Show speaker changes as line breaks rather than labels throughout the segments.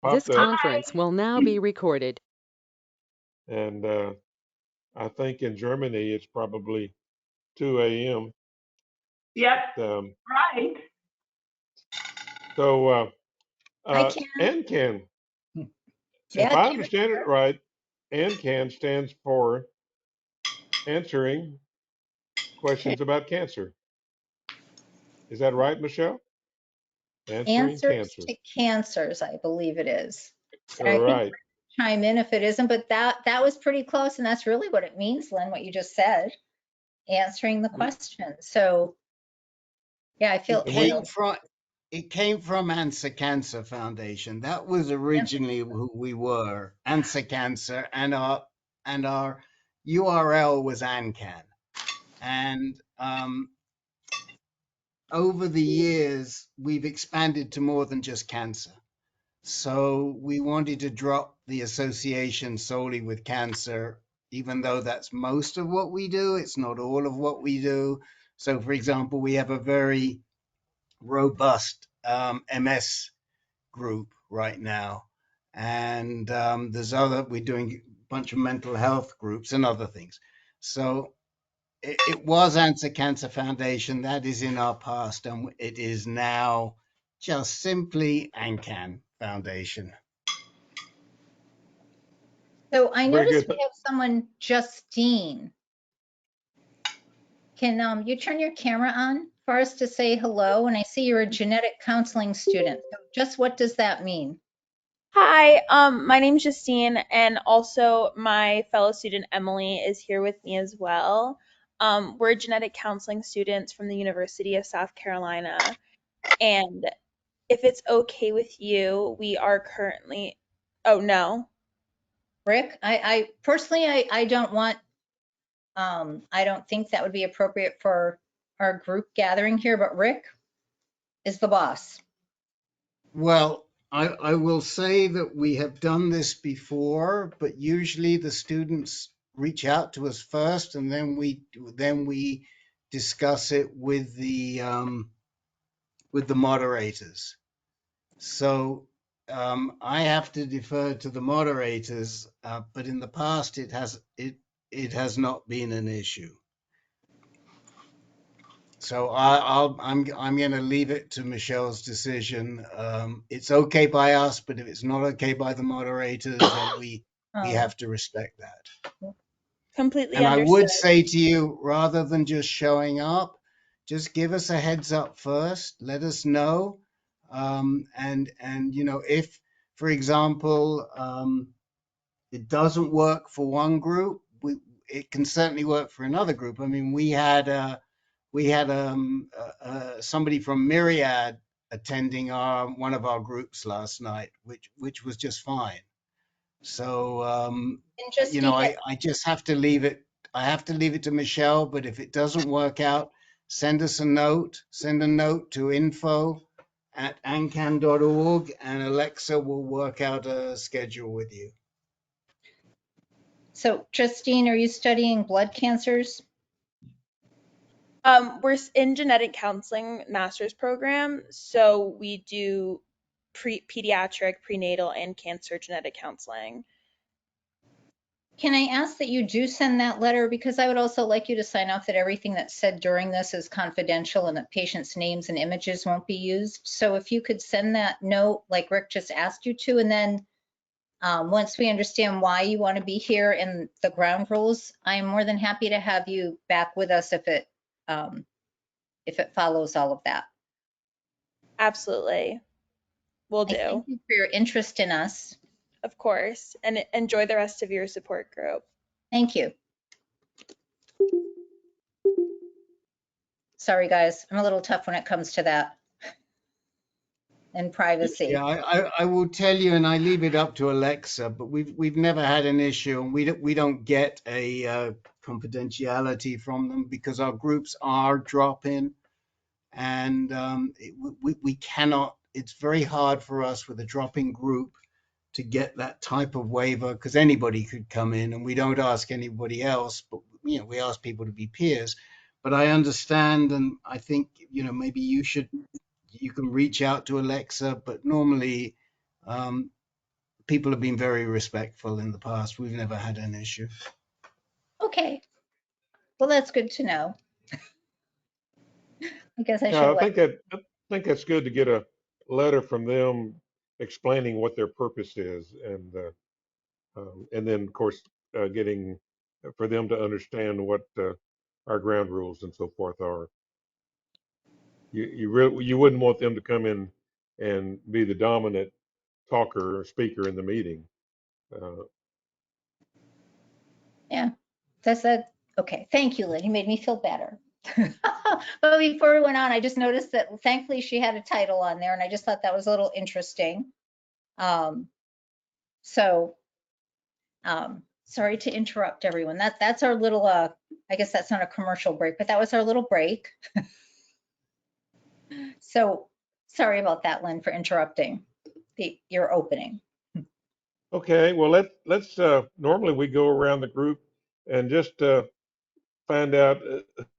This
popped up,
conference will now be recorded.
and I think in Germany it's probably 2 a.m.
Yep,
Um,
right.
so,
I can.
AnCan, if
Yeah,
I
Karen.
understand it right, AnCan stands for answering questions about cancer. Is that right, Michelle? Answering
Answers
cancer.
to cancers, I believe it is.
All
And I think
right.
chime in if it isn't, but that was pretty close, and that's really what it means, Lynn, what you just said, answering the question. So yeah, I feel,
It
And
you
we,
came
know,
from it came from Answer Cancer Foundation. That was originally who we were, Answer Cancer, and our URL was AnCan. And over the years, we've expanded to more than just cancer. So we wanted to drop the association solely with cancer, even though that's most of what we do. It's not all of what we do. So, for example, we have a very robust MS group right now. And we're doing a bunch of mental health groups and other things. So it was Answer Cancer Foundation. That is in our past, and it is now just simply AnCan Foundation.
so I
very
noticed
good.
we have someone, Justine. Can you turn your camera on for us to say hello? And I see you're a genetic counseling student. So just what does that mean?
Hi, my name's Justine, and also my fellow student Emily is here with me as well. We're genetic counseling students from the University of South Carolina, and if it's okay with you, we are currently. Oh no.
Rick, I personally, I don't want, I don't think that would be appropriate for our group gathering here, but Rick is the boss.
Well, I will say that we have done this before, but usually the students reach out to us first, and then we discuss it with the moderators. So I have to defer to the moderators, but in the past it has not been an issue. So I'm going to leave it to Michelle's decision. It's okay by us, but if it's not okay by the moderators, then we
Oh,
have to respect that.
Completely
And I
understood.
would say to you, rather than just showing up, just give us a heads up first. Let us know, and if, for example, it doesn't work for one group, it can certainly work for another group. I mean, we had somebody from Myriad attending one of our groups last night, which was just fine. So
and Justine,
I just have to leave it. I have to leave it to Michelle. But if it doesn't work out, send us a note. Send a note to info@ancan.org, and Alexa will work out a schedule with you.
so Justine, are you studying blood cancers?
We're in genetic counseling master's program, so we do pediatric, prenatal, and cancer genetic counseling.
Can I ask that you do send that letter? Because I would also like you to sign off that everything that's said during this is confidential and that patients' names and images won't be used. So if you could send that note, like Rick just asked you to, and then once we understand why you want to be here and the ground rules, I am more than happy to have you back with us if it follows all of that.
Absolutely. Will
I
do.
thank you for your interest in us.
Of course. And enjoy the rest of your support group.
Thank you. Sorry, guys, I'm a little tough when it comes to that and privacy.
Yeah, I will tell you, and I leave it up to Alexa, but we've never had an issue, and we don't get a confidentiality from them because our groups are drop-in, and we cannot. It's very hard for us with a drop-in group to get that type of waiver because anybody could come in, and we don't ask anybody else, but we ask people to be peers. But I understand, and I think maybe you can reach out to Alexa, but normally people have been very respectful in the past. We've never had an issue.
Okay. Well, that's good to know. I guess I should
Yeah,
have let.
I think that's good to get a letter from them explaining what their purpose is, and then of course getting for them to understand what our ground rules and so forth are. You wouldn't want them to come in and be the dominant talker or speaker in the meeting. Uh,
Yeah, that's that. Okay. Thank you, Lynn. You made me feel better. But before we went on, I just noticed that thankfully she had a title on there, and I just thought that was a little interesting. Um, so sorry to interrupt everyone. That's our little I guess that's not a commercial break, but that was our little break. So sorry about that, Lynn, for interrupting your opening.
okay, well let's normally we go around the group and just find out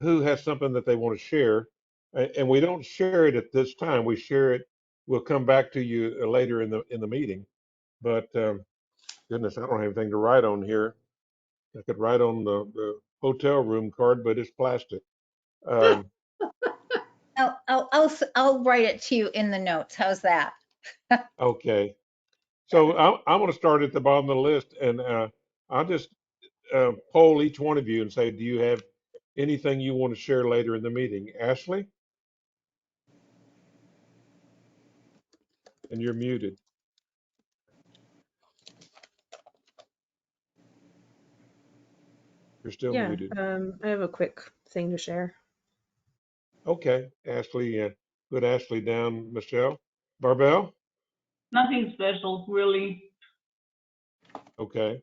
who has something that they want to share, and we don't share it at this time. We share it. We'll come back to you later in the meeting. But goodness, I don't have anything to write on here. I could write on the hotel room card, but it's plastic. Um,
I'll write it to you in the notes. How's that?
okay, so I'm going to start at the bottom of the list, and I'll just poll each one of you and say, do you have anything you want to share later in the meeting? Ashley, and you're muted. You're still
Yeah,
muted.
I have a quick thing to share.
Okay, Ashley, put Ashley down. Michelle, Barbell.
Nothing special, really.
Okay,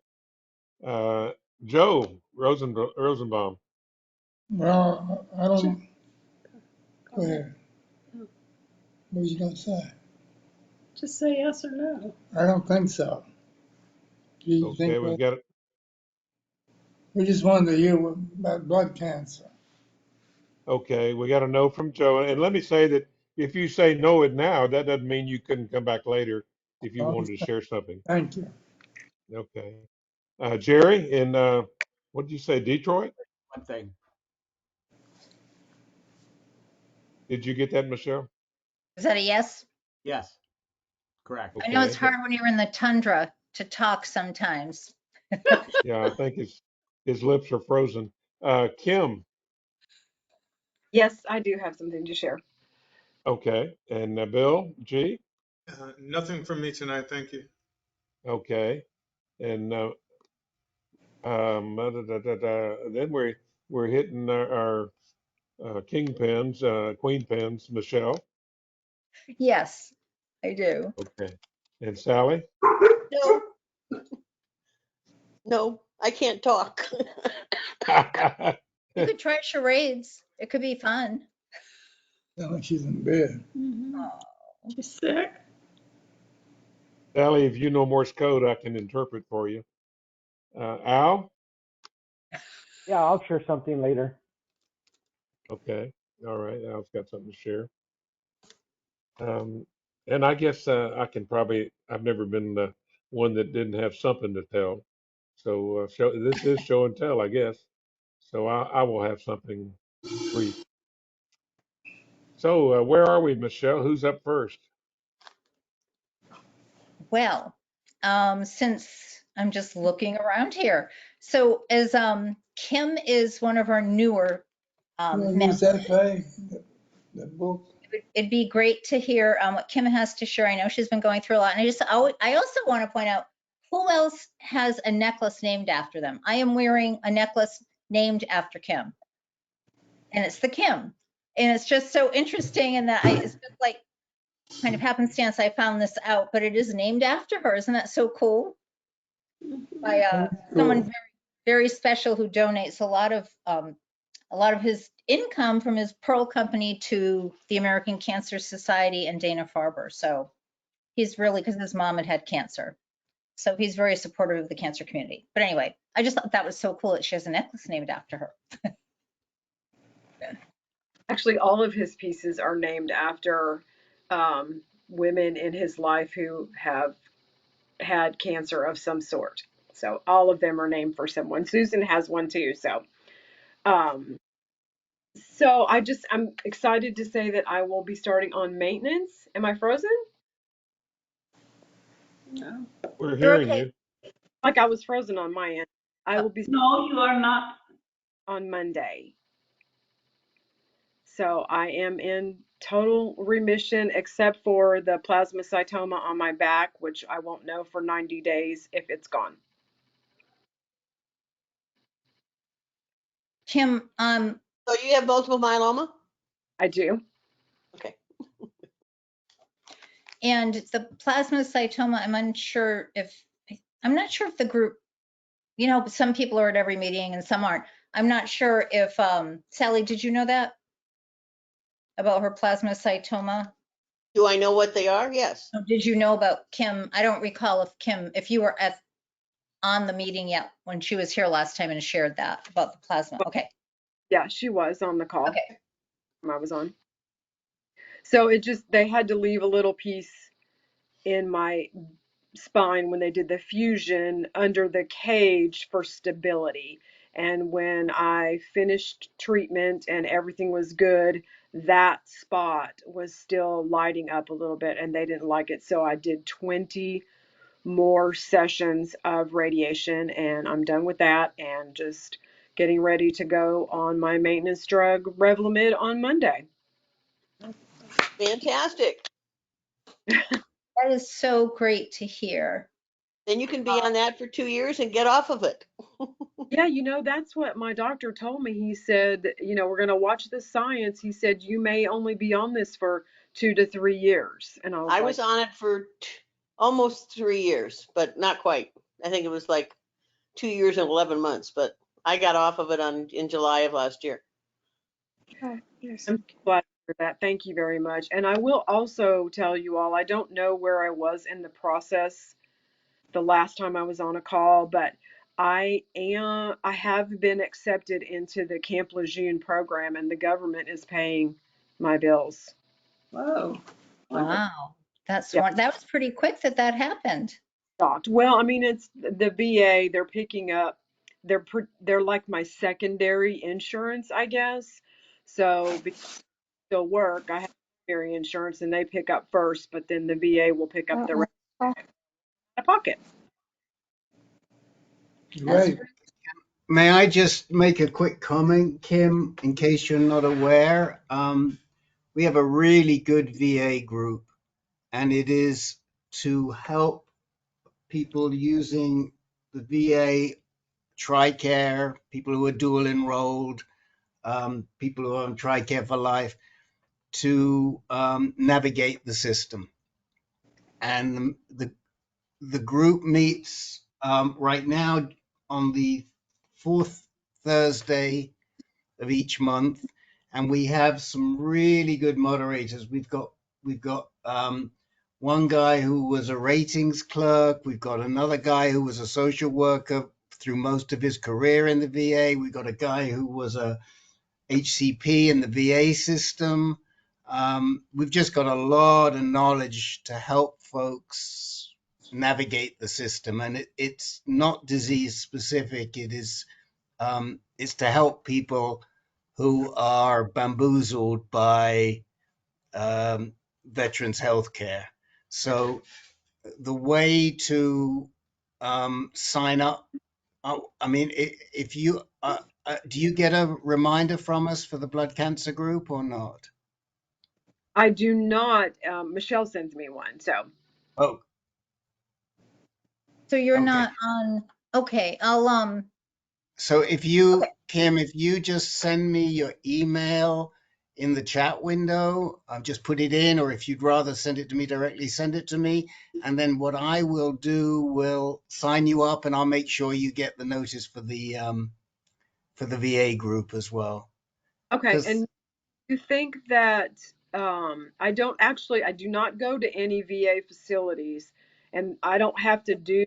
uh, Joe Rosenbaum.
Well, I
Sure.
don't, go ahead. What was you gonna say?
Just say yes or no.
I don't think so. Do you
Okay,
think
we've
that?
got
We just wanted to hear about blood cancer.
okay, we got a no from Joe. And let me say that if you say no it now, that doesn't mean you couldn't come back later if you wanted to share something.
Thank you.
Okay, Jerry in what did you say, Detroit?
One thing.
Did you get that, Michelle?
Is that a yes?
Yes, correct.
I know it's
Okay,
hard when you're in the tundra to talk sometimes.
yeah, I think his lips are frozen. Kim,
Yes, I do have something to share.
okay, and Bill G,
Nothing from me tonight, thank you.
okay, and then we're hitting our kingpins, queen pins. Michelle,
Yes, I do.
okay, and Sally.
No, no, I can't talk.
You could try charades. It could be fun.
Sounds like she's in bed.
Oh,
She's sick.
Sally, if you know Morse code, I can interpret for you. Al,
Yeah, I'll share something later.
okay, all right, Al's got something to share. And I guess I can probably, I've never been the one that didn't have something to tell. So this is show and tell, I guess. So I will have something brief. So where are we, Michelle? Who's up first?
well, since I'm just looking around here. So as Kim is one of our newer
You wanna
members,
use that, Faye? That book?
it'd be great to hear what Kim has to share. I know she's been going through a lot. And I also want to point out who else has a necklace named after them. I am wearing a necklace named after Kim, and it's the Kim. And it's just so interesting. And it's just like kind of happenstance I found this out, but it is named after her. Isn't that so cool? By someone
Cool.
very special who donates a lot of his income from his pearl company to the American Cancer Society and Dana-Farber. So he's really, because his mom had cancer. So he's very supportive of the cancer community. But anyway, I just thought that was so cool that she has a necklace named after her.
Actually, all of his pieces are named after women in his life who have had cancer of some sort. So all of them are named for someone. Susan has one too. Um, I'm excited to say that I will be starting on maintenance. Am I frozen?
No.
We're
You're
hearing
okay.
you.
Like I was frozen on my end. I will be
No, you are not.
on Monday. So I am in total remission except for the plasmacytoma on my back, which I won't know for 90 days if it's gone.
Kim,
So you have multiple myeloma?
I do.
Okay.
and the plasmacytoma, I'm not sure if the group, some people are at every meeting and some aren't. I'm not sure if, Sally, did you know that about her plasmacytoma?
Do I know what they are? Yes.
Did you know about Kim? I don't recall if you were on the meeting yet when she was here last time and shared that about the plasma. Okay.
Yeah, she was on the call
Okay.
I was on. So they had to leave a little piece in my spine when they did the fusion under the cage for stability. And when I finished treatment and everything was good, that spot was still lighting up a little bit and they didn't like it. So I did 20 more sessions of radiation and I'm done with that and just getting ready to go on my maintenance drug Revlimid on Monday.
Fantastic.
That is so great to hear.
Then you can be on that for 2 years and get off of it.
Yeah, that's what my doctor told me. He said, we're going to watch the science. He said, you may only be on this for 2 to 3 years. And I was
I
like,
was on it for almost 3 years, but not quite. I think it was like 2 years and 11 months, but I got off of it in July of last year.
I'm so glad for that. Thank you very much. And I will also tell you all, I don't know where I was in the process the last time I was on a call, but I have been accepted into the Camp Lejeune program and the government is paying my bills.
Whoa. Wonderful.
Wow. That
Yeah,
was pretty quick that happened.
shocked. Well, I mean, it's the VA, they're picking up, they're like my secondary insurance, I guess. So because I still work, I have primary insurance and they pick up first, but then the VA will pick up the rest out of pocket.
That's
Great.
May I just make a quick comment, Kim, in case you're not aware? We have a really good VA group, and it is to help people using the VA TRICARE, people who are dual enrolled, people who are on TRICARE for life, to navigate the system. And the group meets right now on the fourth Thursday of each month, and we have some really good moderators. We've got one guy who was a ratings clerk. We've got another guy who was a social worker through most of his career in the VA. We've got a guy who was a HCP in the VA system. We've just got a lot of knowledge to help folks navigate the system, and it's not disease specific. It's to help people who are bamboozled by veterans healthcare. So the way to sign up, I mean, if you do you get a reminder from us for the blood cancer group or not?
I do not, Michelle sends me one. So,
Oh,
so you're
okay.
not on. Okay, I'll
So if you, Kim, if you just send me your email in the chat window, I'll just put it in, or if you'd rather send it to me directly, send it to me. And then what I will do will sign you up, and I'll make sure you get the notice for the VA group as well.
okay.
Because
And you think that I do not go to any VA facilities and I don't have to do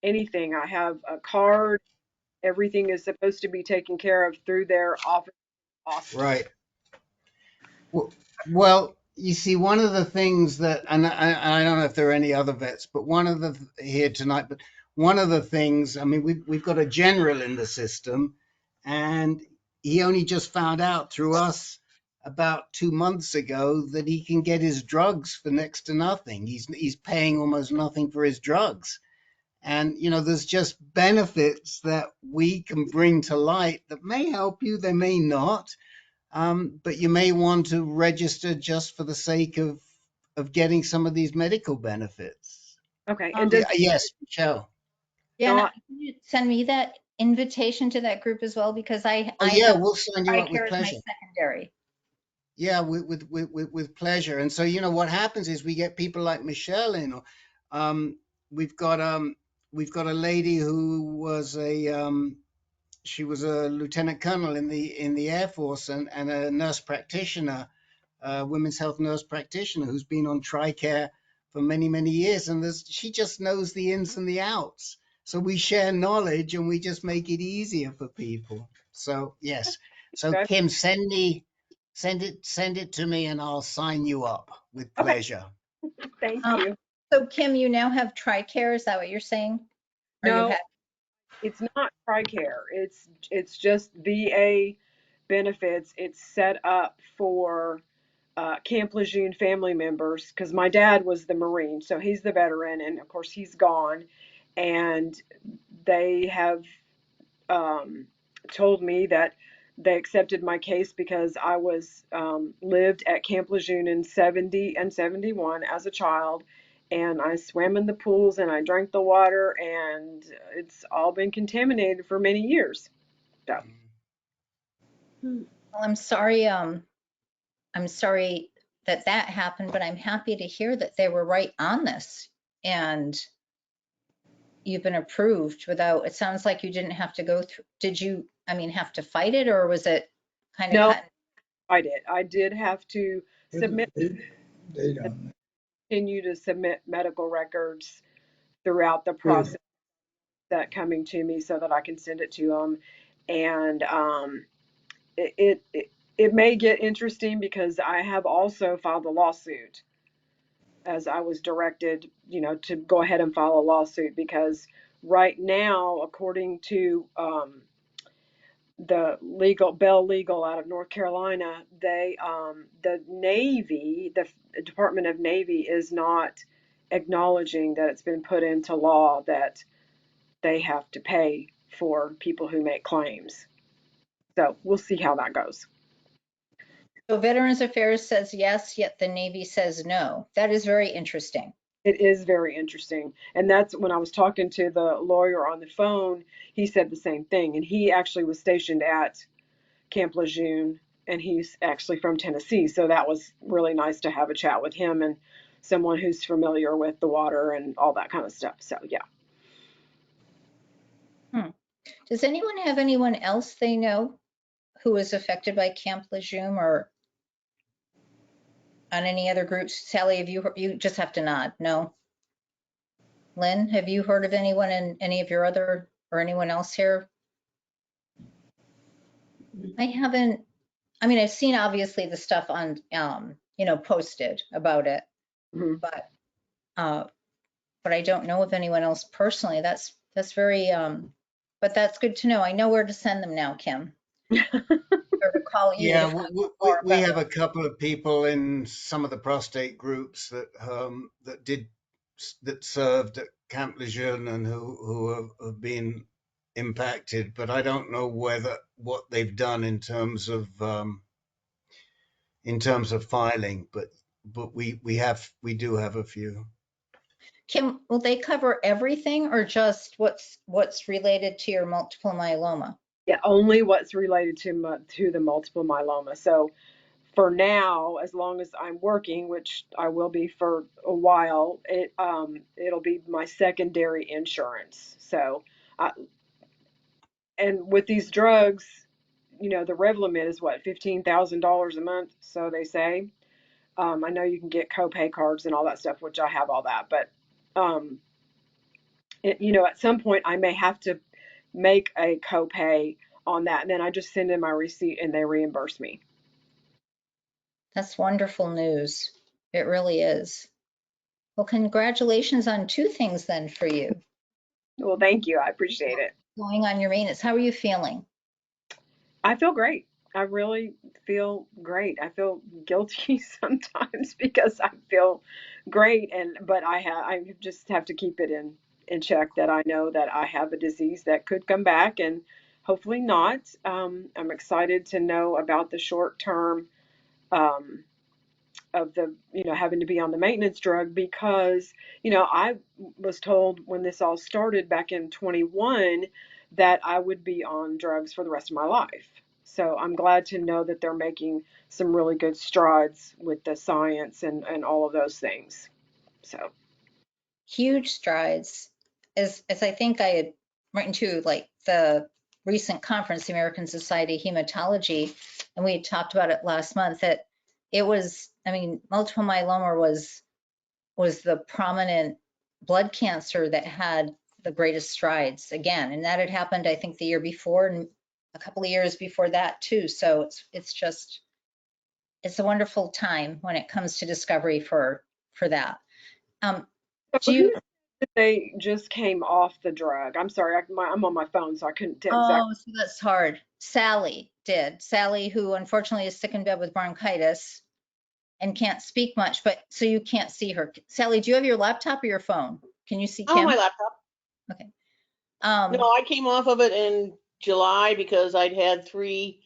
anything. I have a card. Everything is supposed to be taken care of through their office. Awesome.
right. Well, You see, one of the things that, and I don't know if there are any other vets, but one of the here tonight, but one of the things, I mean, we've got a general in the system, and he only just found out through us about 2 months ago that he can get his drugs for next to nothing. He's paying almost nothing for his drugs. And, there's just benefits that we can bring to light that may help you, they may not. But you may want to register just for the sake of getting some of these medical benefits.
Okay, and
Um,
does
Yes, Michelle.
Jen,
not,
can you send me that invitation to that group as well? Because
Oh
I
yeah,
have
we'll sign you up with
TRICARE as my
pleasure.
secondary.
Yeah, with pleasure. And so, what happens is we get people like Michelle in. Um, we've got a lady who was she was a lieutenant colonel in the Air Force and a nurse practitioner, women's health nurse practitioner who's been on TRICARE for many, many years. And she just knows the ins and the outs. So we share knowledge and we just make it easier for people. So yes. So
okay,
Kim, send it to me and I'll sign you up with
okay,
pleasure.
thank
Um,
you.
so Kim, you now have TRICARE, is that what you're saying? Or you
No,
have,
it's not TRICARE. It's just VA benefits. It's set up for Camp Lejeune family members because my dad was the Marine, so he's the veteran, and of course he's gone. And they have told me that they accepted my case because I was lived at Camp Lejeune in 70 and 71 as a child, and I swam in the pools and I drank the water, and it's all been contaminated for many years. So,
well, I'm sorry that that happened, but I'm happy to hear that they were right on this and you've been approved without, it sounds like you didn't have to go through, did you, have to fight it or was it kind of
no,
cut?
I did. I did have to
Put
submit,
the date on
continue to submit medical records throughout the process that coming to me so that I can send it to them. And it may get interesting because I have also filed a lawsuit as I was directed, to go ahead and file a lawsuit because right now, according to the Bell Legal out of North Carolina, the Navy, the Department of Navy is not acknowledging that it's been put into law that they have to pay for people who make claims. So we'll see how that goes.
So Veterans Affairs says yes, yet the Navy says no. That is very interesting.
It is very interesting. And that's when I was talking to the lawyer on the phone, he said the same thing. And he actually was stationed at Camp Lejeune, and he's actually from Tennessee. So that was really nice to have a chat with him and someone who's familiar with the water and all that kind of stuff. So, yeah.
Does anyone have anyone else they know who is affected by Camp Lejeune or on any other groups? Sally, have you just have to nod? No. Lynn, have you heard of anyone in any of your other or anyone else here? I haven't. I've seen obviously the stuff on, posted about it,
Mhm.
but I don't know of anyone else personally. That's very, but that's good to know. I know where to send them now, Kim. Or to call you to
Yeah,
find out more
we
about
have
it.
a couple of people in some of the prostate groups that served at Camp Lejeune and who have been impacted, but I don't know what they've done in terms of filing, but we do have a few.
Kim, will they cover everything or just what's related to your multiple myeloma?
Yeah, only what's related to the multiple myeloma. So for now, as long as I'm working, which I will be for a while, it'll be my secondary insurance. So, and with these drugs, the Revlimid is what, $15,000 a month, so they say. I know you can get copay cards and all that stuff, which I have all that, but at some point I may have to make a copay on that, and then I just send in my receipt and they reimburse me.
That's wonderful news. It really is. Well, congratulations on 2 things then for you.
Well, thank you. I appreciate it.
Going on your maintenance, how are you feeling?
I feel great. I really feel great. I feel guilty sometimes because I feel great, but I just have to keep it in check that I know that I have a disease that could come back and hopefully not. I'm excited to know about the short term um, of the having to be on the maintenance drug because I was told when this all started back in 21 that I would be on drugs for the rest of my life. So I'm glad to know that they're making some really good strides with the science and all of those things. So
Huge strides. As I think I had written to, like, the recent conference, the American Society of Hematology, and we had talked about it last month, that it was, I mean, multiple myeloma was the prominent blood cancer that had the greatest strides again. And that had happened, I think, the year before and a couple of years before that too. So it's a wonderful time when it comes to discovery for that. Do
who
you,
said that they just came off the drug? I'm sorry, I'm on my phone, so I couldn't tell exactly.
oh, so that's hard. Sally did. Sally, who unfortunately is sick in bed with bronchitis and can't speak much, but so you can't see her. Sally, do you have your laptop or your phone? Can you see
Oh,
Kim?
my laptop.
Okay.
No, I came off of it in July because I'd had 3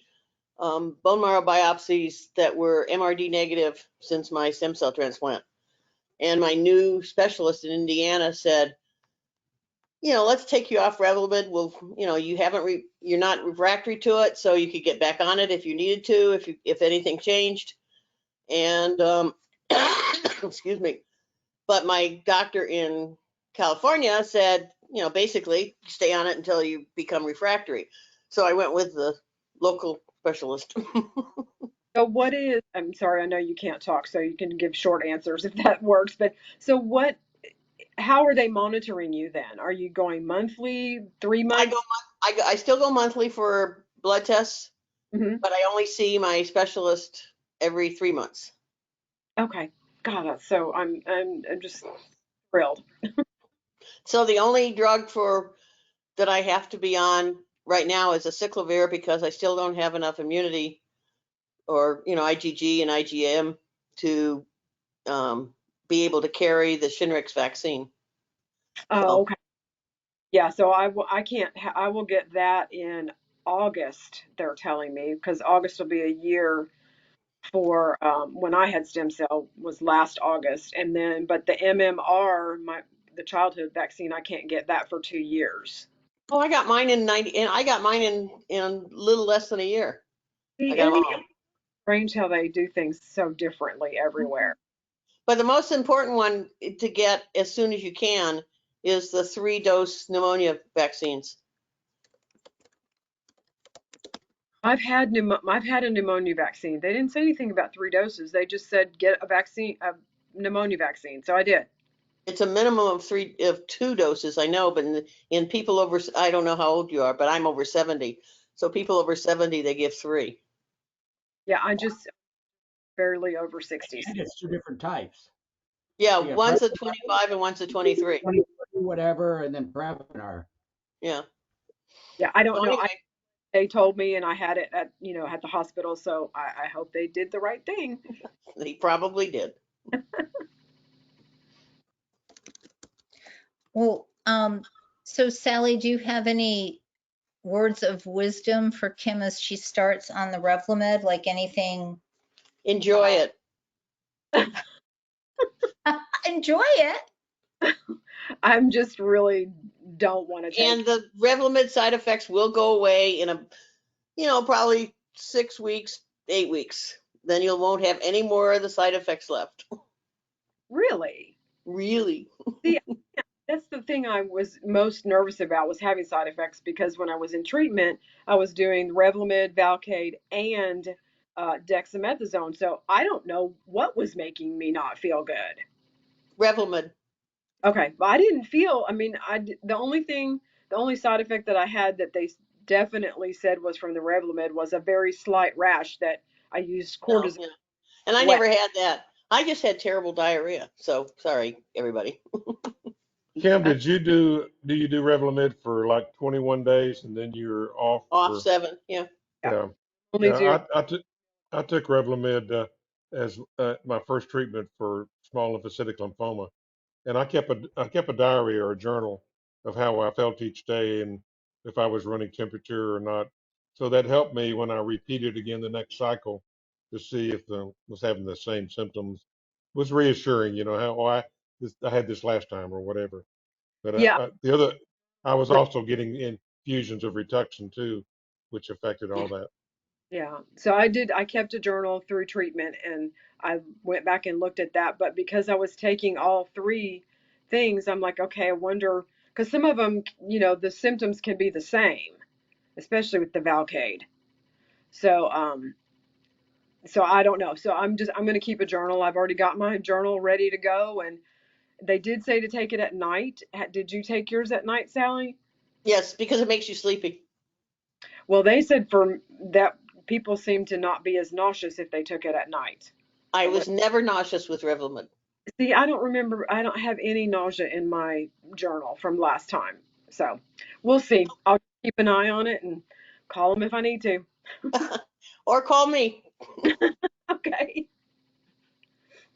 bone marrow biopsies that were MRD negative since my stem cell transplant. And my new specialist in Indiana said, let's take you off Revlimid. Well, you're not refractory to it, so you could get back on it if you needed to, if anything changed. And excuse me. But my doctor in California said, basically stay on it until you become refractory. So I went with the local specialist.
So I'm sorry, I know you can't talk, so you can give short answers if that works, but how are they monitoring you then? Are you going monthly, 3 months?
I still go monthly for blood tests,
Hmm.
but I only see my specialist every 3 months.
Okay. God, I'm just thrilled.
So the only drug that I have to be on right now is acyclovir because I still don't have enough immunity or IgG and IgM to be able to carry the Shingrix vaccine.
Oh,
So
okay. Yeah, so I will get that in August, they're telling me, because August will be a year for when I had stem cell was last August, but the MMR, the childhood vaccine, I can't get that for 2 years.
I got mine in 90, and I got mine in a little less than a year. I
See,
got them
it's
all.
strange how they do things so differently everywhere.
But the most important one to get as soon as you can is the 3-dose pneumonia vaccines.
I've had a pneumonia vaccine. They didn't say anything about 3 doses. They just said get a pneumonia vaccine. So I did.
It's a minimum of 2 doses, I know, but in people over, I don't know how old you are, but I'm over 70. So people over 70, they give 3.
Yeah, I just barely over 60.
And it's 2 different types.
Yeah,
So you have
one's a 25 and one's a 23.
23, whatever, and then Prevnar.
Yeah.
Yeah, I don't
So
know.
anyway,
They told me, and I had it at at the hospital. So I hope they did the right thing.
they probably did.
well, so Sally, do you have any words of wisdom for Kim as she starts on the Revlimid? Like anything?
Enjoy it.
Enjoy it.
I'm just really don't want to take.
And the Revlimid side effects will go away in probably 6 weeks, 8 weeks. Then you won't have any more of the side effects left.
Really?
Really.
See, that's the thing I was most nervous about was having side effects because when I was in treatment, I was doing Revlimid, Valcade, and dexamethasone. So I don't know what was making me not feel good.
Revlimid.
Okay, but I didn't feel. I mean, the only side effect that I had that they definitely said was from the Revlimid was a very slight rash that I used
No,
cortisone.
yeah. And I
wet.
never had that. I just had terrible diarrhea. So sorry, everybody.
Kim, do you do Revlimid for like 21 days and then you're off
Off
for,
7. Yeah.
Yeah,
yeah.
only do.
Yeah, I took Revlimid as my first treatment for small lymphocytic lymphoma, and I kept a diary or a journal of how I felt each day and if I was running temperature or not. So that helped me when I repeated again the next cycle to see if I was having the same symptoms. It was reassuring, how I had this last time or whatever. But
Yeah,
I was
right.
also getting infusions of Rituxan too, which affected all that.
Yeah. So I kept a journal through treatment and I went back and looked at that. But because I was taking all three things, I'm like, okay, I wonder, because some of them, the symptoms can be the same, especially with the Valcade. So, so I don't know. So I'm going to keep a journal. I've already got my journal ready to go. And they did say to take it at night. Did you take yours at night, Sally?
Yes, because it makes you sleepy.
Well, they said for that people seem to not be as nauseous if they took it at night.
I
But
was never nauseous with Revlimid.
see, I don't remember. I don't have any nausea in my journal from last time. So we'll see. I'll keep an eye on it and call them if I need to.
Or call me.
Okay.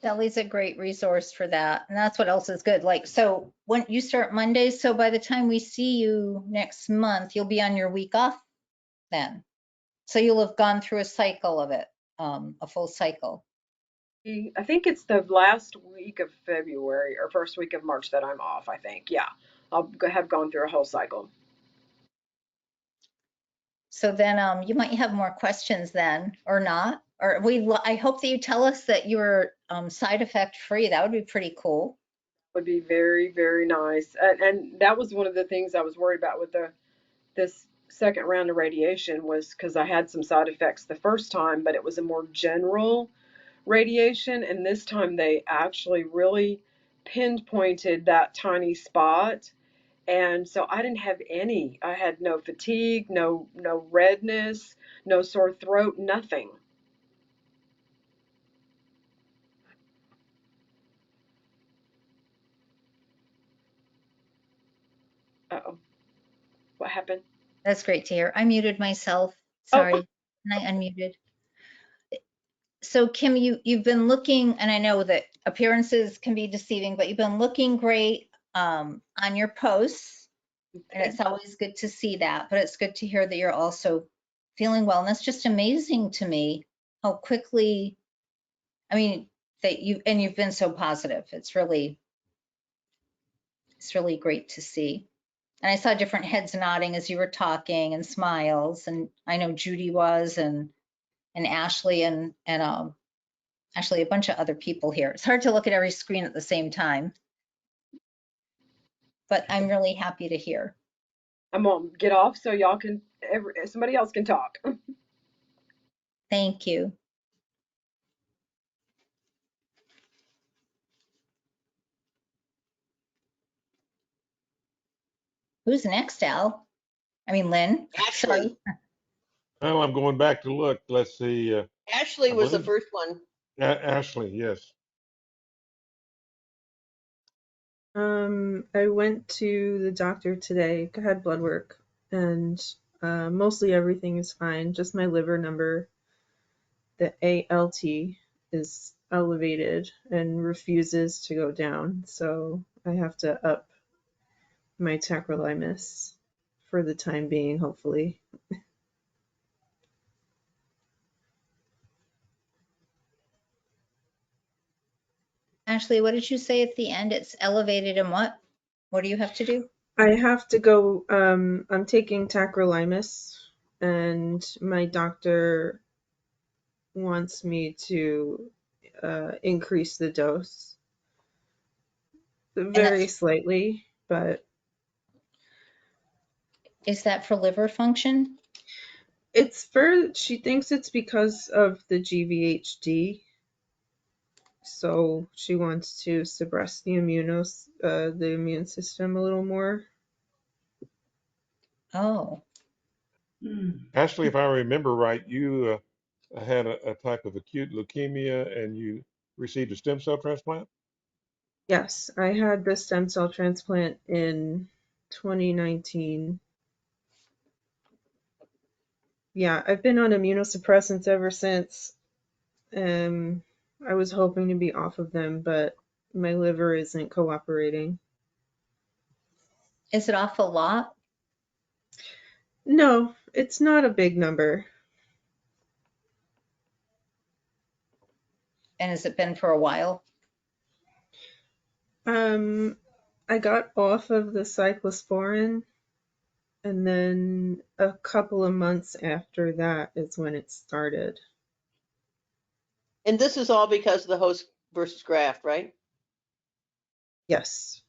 Sally's a great resource for that. And that's what else is good. Like, so when you start Mondays, so by the time we see you next month, you'll be on your week off then. So you'll have gone through a cycle of it, a full cycle.
I think it's the last week of February or first week of March that I'm off, I think. Yeah. Have gone through a whole cycle.
So then you might have more questions then or not. Or I hope that you tell us that you're side effect free. That would be pretty cool.
Would be very, very nice. And that was one of the things I was worried about with this second round of radiation was because I had some side effects the first time, but it was a more general radiation. And this time they actually really pinpointed that tiny spot. And so I didn't have any. I had no fatigue, no redness, no sore throat, nothing. Uh-oh, what happened?
That's great to hear. I muted myself.
Oh,
Sorry. And I unmuted. So Kim, you've been looking, and I know that appearances can be deceiving, but you've been looking great on your posts, and
okay.
it's always good to see that. But it's good to hear that you're also feeling well, and that's just amazing to me how quickly. I mean, that you've been so positive. It's really great to see. And I saw different heads nodding as you were talking and smiles, and I know Judy was, and Ashley and actually a bunch of other people here. It's hard to look at every screen at the same time, but I'm really happy to hear.
I'm gonna get off so y'all can, somebody else can talk.
Thank you. Who's next, Al? I mean, Lynn.
Ashley.
Sorry.
Well, I'm going back to look. Let's see.
Ashley
I
was the
believe
first one.
Ashley. Yes.
I went to the doctor today, had blood work, and mostly everything is fine. Just my liver number, the ALT, is elevated and refuses to go down. So I have to up my tacrolimus for the time being, hopefully.
Ashley, what did you say at the end? It's elevated and what? What do you have to do?
I have to go, I'm taking tacrolimus, and my doctor wants me to increase the dose
And
very slightly, but
is that for liver function?
she thinks it's because of the GVHD, so she wants to suppress the immune system a little more.
Oh,
Ashley, if I remember right, you had a type of acute leukemia and you received a stem cell transplant?
Yes, I had the stem cell transplant in 2019. Yeah, I've been on immunosuppressants ever since. I was hoping to be off of them, but my liver isn't cooperating.
Is it off a lot?
No, it's not a big number.
And has it been for a while?
I got off of the cyclosporin, and then a couple of months after that is when it started.
And this is all because of the host versus graft, right?
Yes.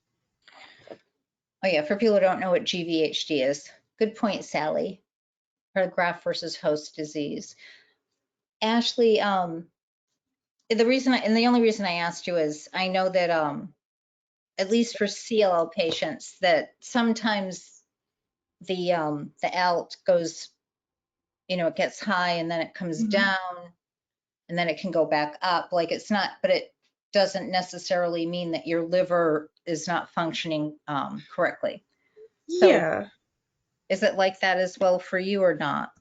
Oh yeah, for people who don't know what GVHD is. Good point, Sally. Or graft versus host disease. Ashley, the only reason I asked you is I know that at least for CLL patients that sometimes the ALT goes, it gets high and then it comes down and then it can go back up. Like it's not, but it doesn't necessarily mean that your liver is not functioning correctly. So
Yeah.
is it like that as well for you or not?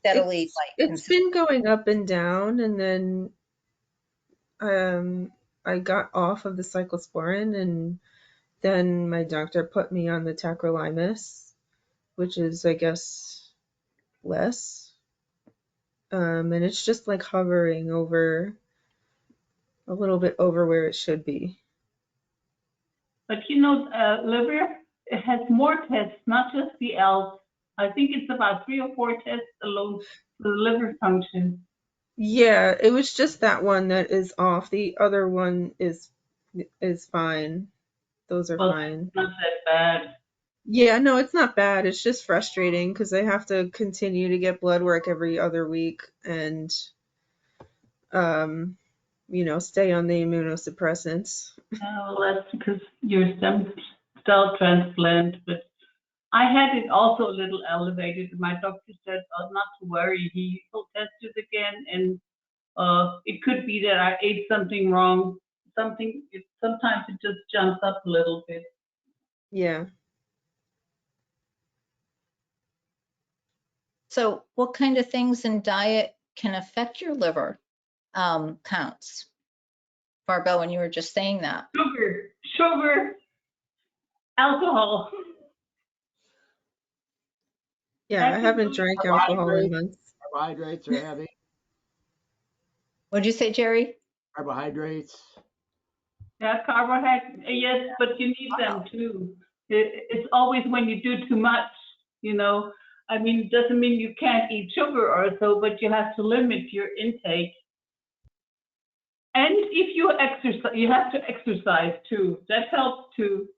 Steadily,
it's been going up and down, and then I got off of the cyclosporin, and then my doctor put me on the tacrolimus, which is, I guess, less. And it's just like hovering over a little bit over where it should be.
But liver, it has more tests, not just the ELF. I think it's about 3 or 4 tests alone for the liver function.
Yeah, it was just that one that is off. The other one is fine. Those are fine.
Not that bad.
Yeah, no, it's not bad. It's just frustrating because I have to continue to get blood work every other week and stay on the immunosuppressants.
Well, that's because you're stem cell transplant, but I had it also a little elevated. My doctor said, not to worry, he will test it again, and it could be that I ate something wrong. Sometimes it just jumps up a little bit.
Yeah.
So what kind of things in diet can affect your liver counts? Barbell, when you were just saying that.
Sugar, alcohol.
Yeah, I haven't drank alcohol in months.
Carbohydrates are heavy.
What'd you say, Jerry?
Carbohydrates.
Yeah, carbohydrates, yes, but you need them too. It's always when you do too much, I mean, it doesn't mean you can't eat sugar or so, but you have to limit your intake. And if you exercise, you have to exercise too. That helps too.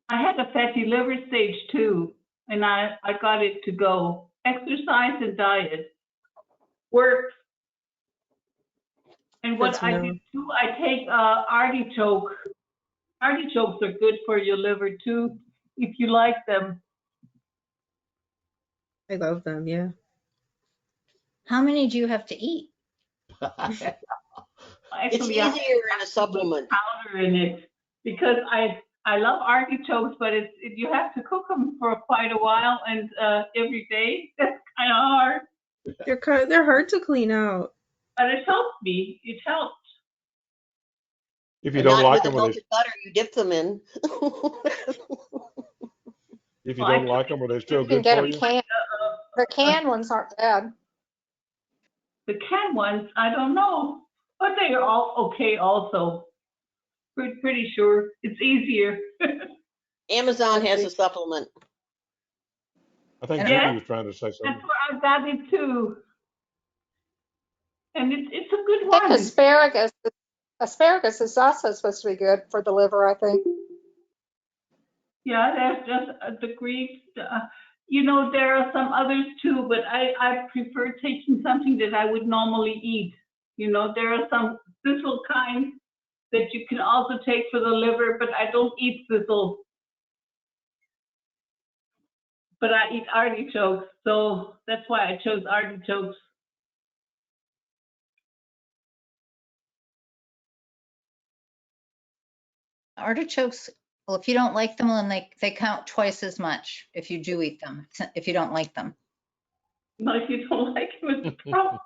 I had a fatty liver stage 2, and I got it to go. Exercise and diet works. And what I do too, I take artichoke. Artichokes are good for your liver too, if you like them.
I love them, yeah.
How many do you have to eat?
Actually,
it's easier in a supplement.
Powder in it because I love artichokes, but you have to cook them for quite a while and every day. That's kind of hard.
They're hard to clean out.
But it helped me. It helped.
If you don't like them,
with the butter you dip them in.
If you don't like them, are they still good for you?
The canned ones aren't bad.
The canned ones, I don't know, but they are all okay also. Pretty sure it's easier.
Amazon has a supplement.
I think Judy was trying to say something.
That's where I got it too. And it's a good
I think
one.
asparagus is also supposed to be good for the liver, I think.
Yeah, there's just the Greeks. There are some others too, but I prefer taking something that I would normally eat. There are some thistle kinds that you can also take for the liver, but I don't eat thistle. but I eat artichokes, so that's why I chose artichokes.
Artichokes, well, if you don't like them, then they count twice as much if you do eat them, if you don't like them.
No, if you don't like them, it's a problem.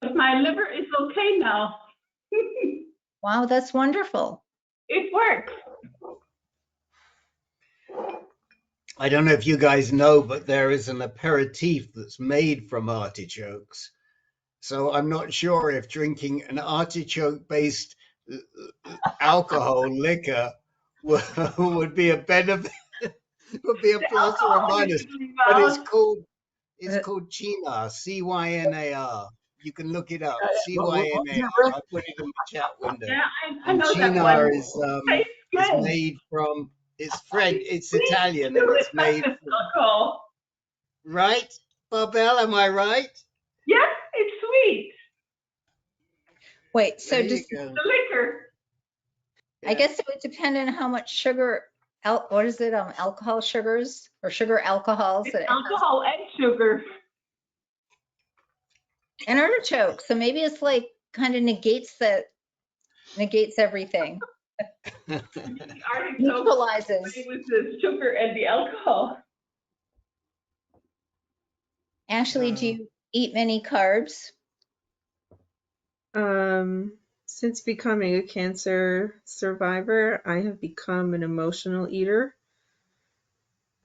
But my liver is okay now.
Wow, that's wonderful.
It works.
I don't know if you guys know, but there is an aperitif that's made from artichokes. So I'm not sure if drinking an artichoke-based alcohol liquor would be a benefit, would be a
The
plus or a
alcohol
minus.
usually
But
well.
it's called Cynar, Cynar. You can look it up,
What was
Cynar.
it, Rick?
I put it in the chat window.
Yeah, I
And
know that
Cynar
one. Tastes
is
good.
made from, it's French, it's
Sweet
Italian, and
too.
it's
It's not
made
just
from,
alcohol.
right? Barbell, am I right?
Yes, it's sweet.
Wait, so
There you
does,
go.
The liquor.
I guess it would depend on how much sugar, what is it, alcohol sugars or sugar alcohols
It's
that it has.
alcohol and sugar.
And artichoke, so maybe it's like kind of negates everything.
The artichoke
Neutralizes.
with the sugar and the alcohol.
Ashley, do you eat many carbs?
Since becoming a cancer survivor, I have become an emotional eater.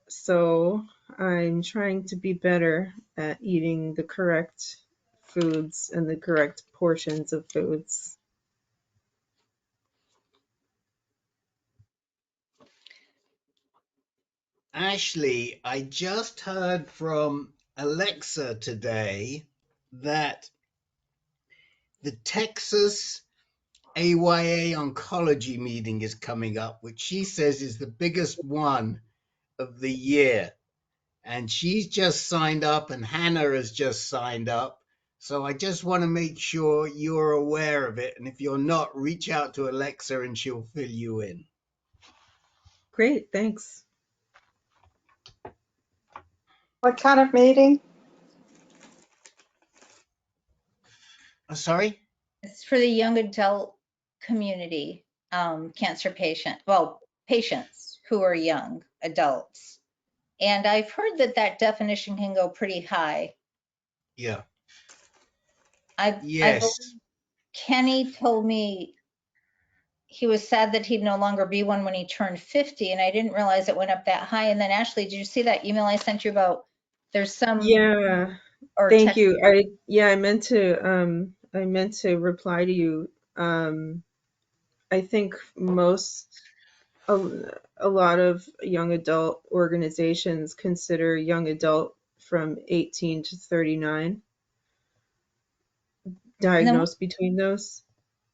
So I'm trying to be better at eating the correct foods and the correct portions of foods.
Ashley, I just heard from Alexa today that the Texas AYA oncology meeting is coming up, which she says is the biggest one of the year. And she's just signed up, and Hannah has just signed up. So I just want to make sure you're aware of it. And if you're not, reach out to Alexa and she'll fill you in.
Great, thanks.
What kind of meeting?
Sorry?
It's for the young adult community, cancer patients who are young adults. And I've heard that definition can go pretty high.
Yeah.
I
Yes.
believe Kenny told me he was sad that he'd no longer be one when he turned 50, and I didn't realize it went up that high. And then Ashley, did you see that email I sent you about there's some
Yeah,
or
thank
text?
you. I meant to reply to you. I think a lot of young adult organizations consider young adult from 18 to 39, diagnosed between those.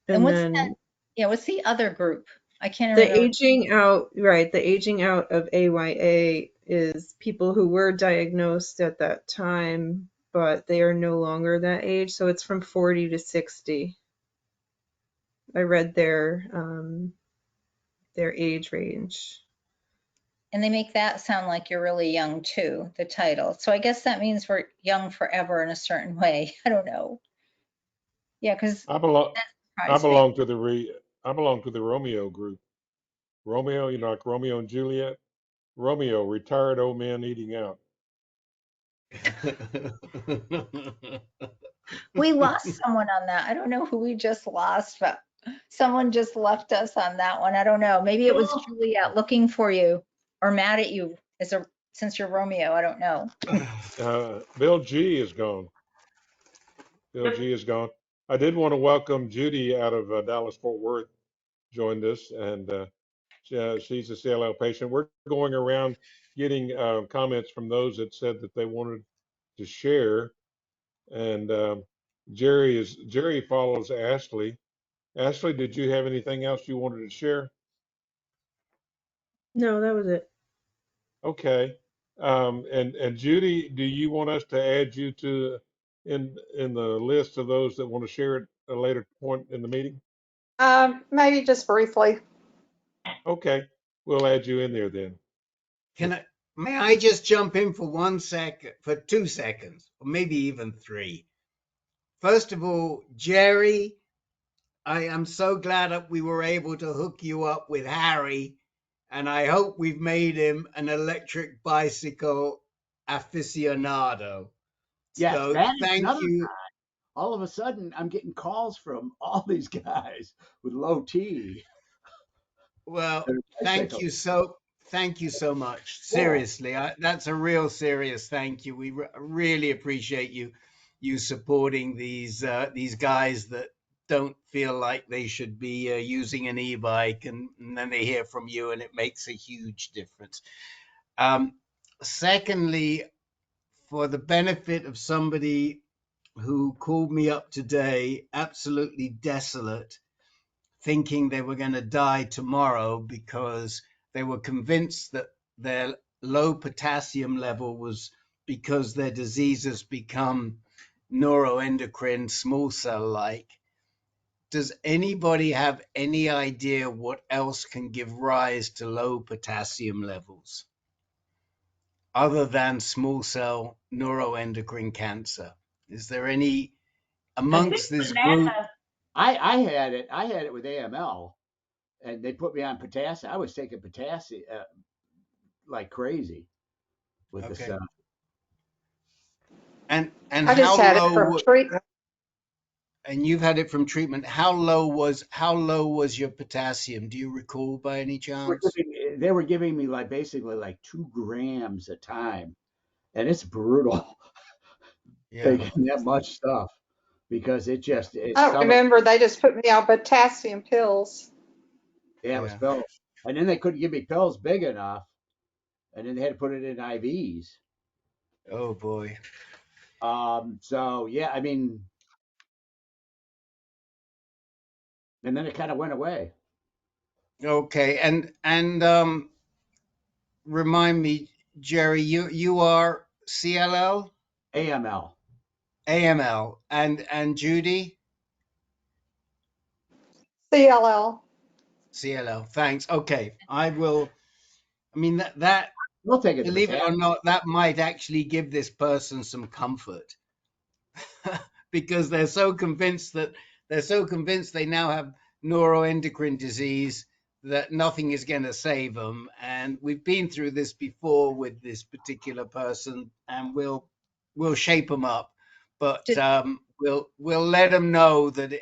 And
And
what's that?
then
Yeah, what's the other group? I can't
the
remember.
aging out, right, the aging out of AYA is people who were diagnosed at that time, but they are no longer that age. So it's from 40 to 60. I read their age range.
And they make that sound like you're really young too, the title. So I guess that means we're young forever in a certain way. I don't know. Yeah, because
I belong.
that
I
surprised me.
belong to I belong to the Romeo group. Romeo, you know, like Romeo and Juliet. Romeo, retired old man eating out.
We lost someone on that. I don't know who we just lost, but someone just left us on that one. I don't know. Maybe it was Juliet looking for you or mad at you since you're Romeo. I don't know.
Bill G is gone. Bill G is gone. I did want to welcome Judy out of Dallas Fort Worth, joined us, and she's a CLL patient. We're going around getting comments from those that said that they wanted to share. And Jerry follows Ashley. Ashley, did you have anything else you wanted to share?
No, that was it.
Okay. And Judy, do you want us to add you to in the list of those that want to share at a later point in the meeting?
Maybe just briefly.
Okay, we'll add you in there then.
May I just jump in for 1 second, for 2 seconds, or maybe even 3? First of all, Jerry, I am so glad that we were able to hook you up with Harry, and I hope we've made him an electric bicycle aficionado.
Yes,
So
that is
thank
another.
you.
All of a sudden, I'm getting calls from all these guys with low T.
Well,
Their
thank
bicycles.
you so much.
Yeah.
Seriously, that's a real serious thank you. We really appreciate you supporting these guys that don't feel like they should be using an e-bike, and then they hear from you, and it makes a huge difference. Um, Secondly, for the benefit of somebody who called me up today, absolutely desolate, thinking they were going to die tomorrow because they were convinced that their low potassium level was because their disease has become neuroendocrine small cell like. Does anybody have any idea what else can give rise to low potassium levels other than small cell neuroendocrine cancer? Is there any
I think
amongst this group?
bananas.
I had it. I had it with AML, and they put me on potassium. I was taking potassium like crazy with the
Okay.
stuff.
And
I just
how
had it
low
from treatment.
and you've had it from treatment. How low was your potassium? Do you recall by any chance?
They were giving me like basically like 2 grams a time, and it's brutal
Yeah.
taking that much stuff because it
I don't
stomach.
remember. They just put me on potassium pills.
Yeah, it was
Yeah.
pills, and then they couldn't give me pills big enough, and then they had to put it in IVs.
Oh boy.
So yeah, I mean, and then it kind of went away.
Okay. And remind me, Jerry, you are CLL,
AML.
AML, and Judy,
CLL.
CLL. Thanks. Okay. I will. I mean that
We'll take it to
believe it or
potassium.
not, that might actually give this person some comfort. Because they're so convinced they now have neuroendocrine disease that nothing is going to save them. And we've been through this before with this particular person, and we'll shape them up. But
Did,
we'll let them know that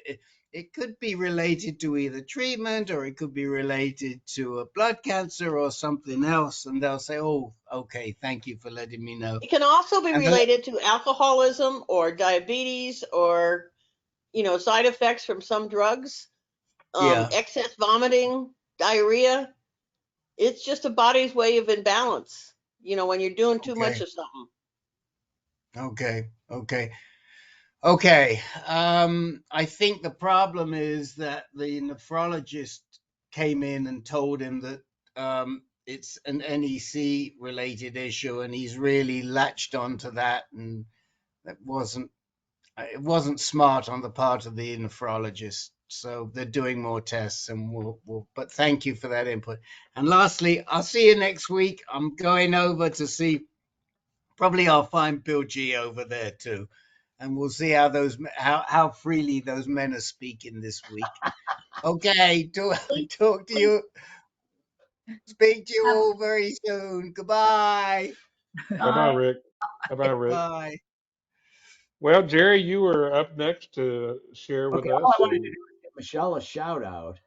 it could be related to either treatment, or it could be related to a blood cancer or something else, and they'll say, "Oh, okay, thank you for letting me know."
It can also be
And the,
related to alcoholism or diabetes or, side effects from some drugs,
yeah,
excess vomiting, diarrhea. It's just a body's way of imbalance, when you're doing too much
okay,
of something.
okay. Okay. I think the problem is that the nephrologist came in and told him that it's an NEC related issue, and he's really latched onto that, and that wasn't it wasn't smart on the part of the nephrologist. So they're doing more tests, and we'll. But thank you for that input. And lastly, I'll see you next week. I'm going over to see. Probably I'll find Bill G over there too, and we'll see how freely those men are speaking this week. Okay, talk to you. Speak to you all very soon. Goodbye.
Bye bye,
Bye.
Rick. Bye bye, Rick.
Bye.
Well, Jerry, you were up next to share with
Okay, all I
us,
wanted to
and
do is give Michelle a shout out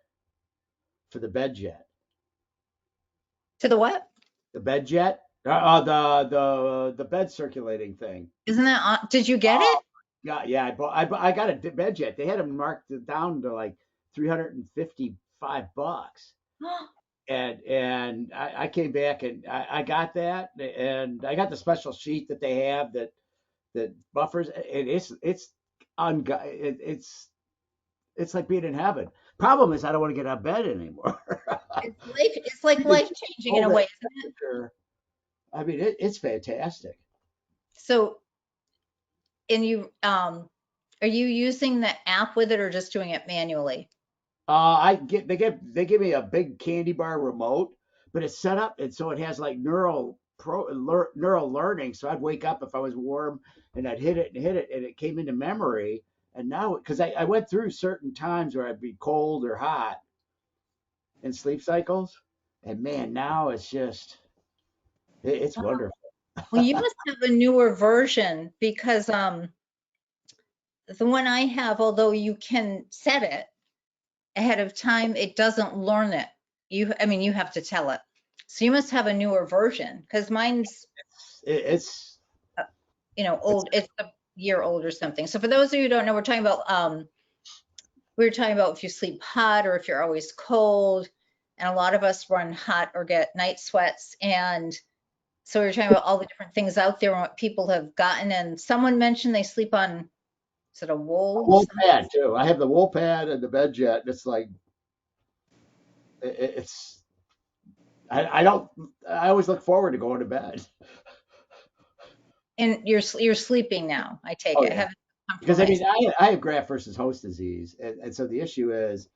for the bed jet.
to the what?
The bed jet? The bed circulating thing.
Isn't that, did you get
Oh,
it?
yeah. I got a bed jet. They had them marked down to like $355. And I came back and I got that, and I got the special sheet that they have that buffers, and it's like being in heaven. Problem is I don't want to get out of bed anymore.
It's like
You can
life changing in
hold
a
that
way, isn't it?
temperature. I mean, it's fantastic.
So, and are you using the app with it or just doing it manually?
They give me a big candy bar remote, but it's set up and so it has like neural learning. So I'd wake up if I was warm and I'd hit it and it came into memory. And now because I went through certain times where I'd be cold or hot in sleep cycles, and man, now it's just it's wonderful.
Well, you must have a newer version because the one I have, although you can set it ahead of time, it doesn't learn it. I mean, you have to tell it. So you must have a newer version because mine's,
It's
old. It's a year old or something. So for those of you who don't know, we're talking about if you sleep hot or if you're always cold. And a lot of us run hot or get night sweats. And so we were talking about all the different things out there and what people have gotten. And someone mentioned they sleep on, is it a
a
wool?
wool pad too. I have the wool pad and the bed jet. And it's like it's I don't. I always look forward to going to bed.
And you're sleeping now, I take
Oh
it. I
yeah,
haven't
because I mean
compromised.
I have graft versus host disease, and so the issue is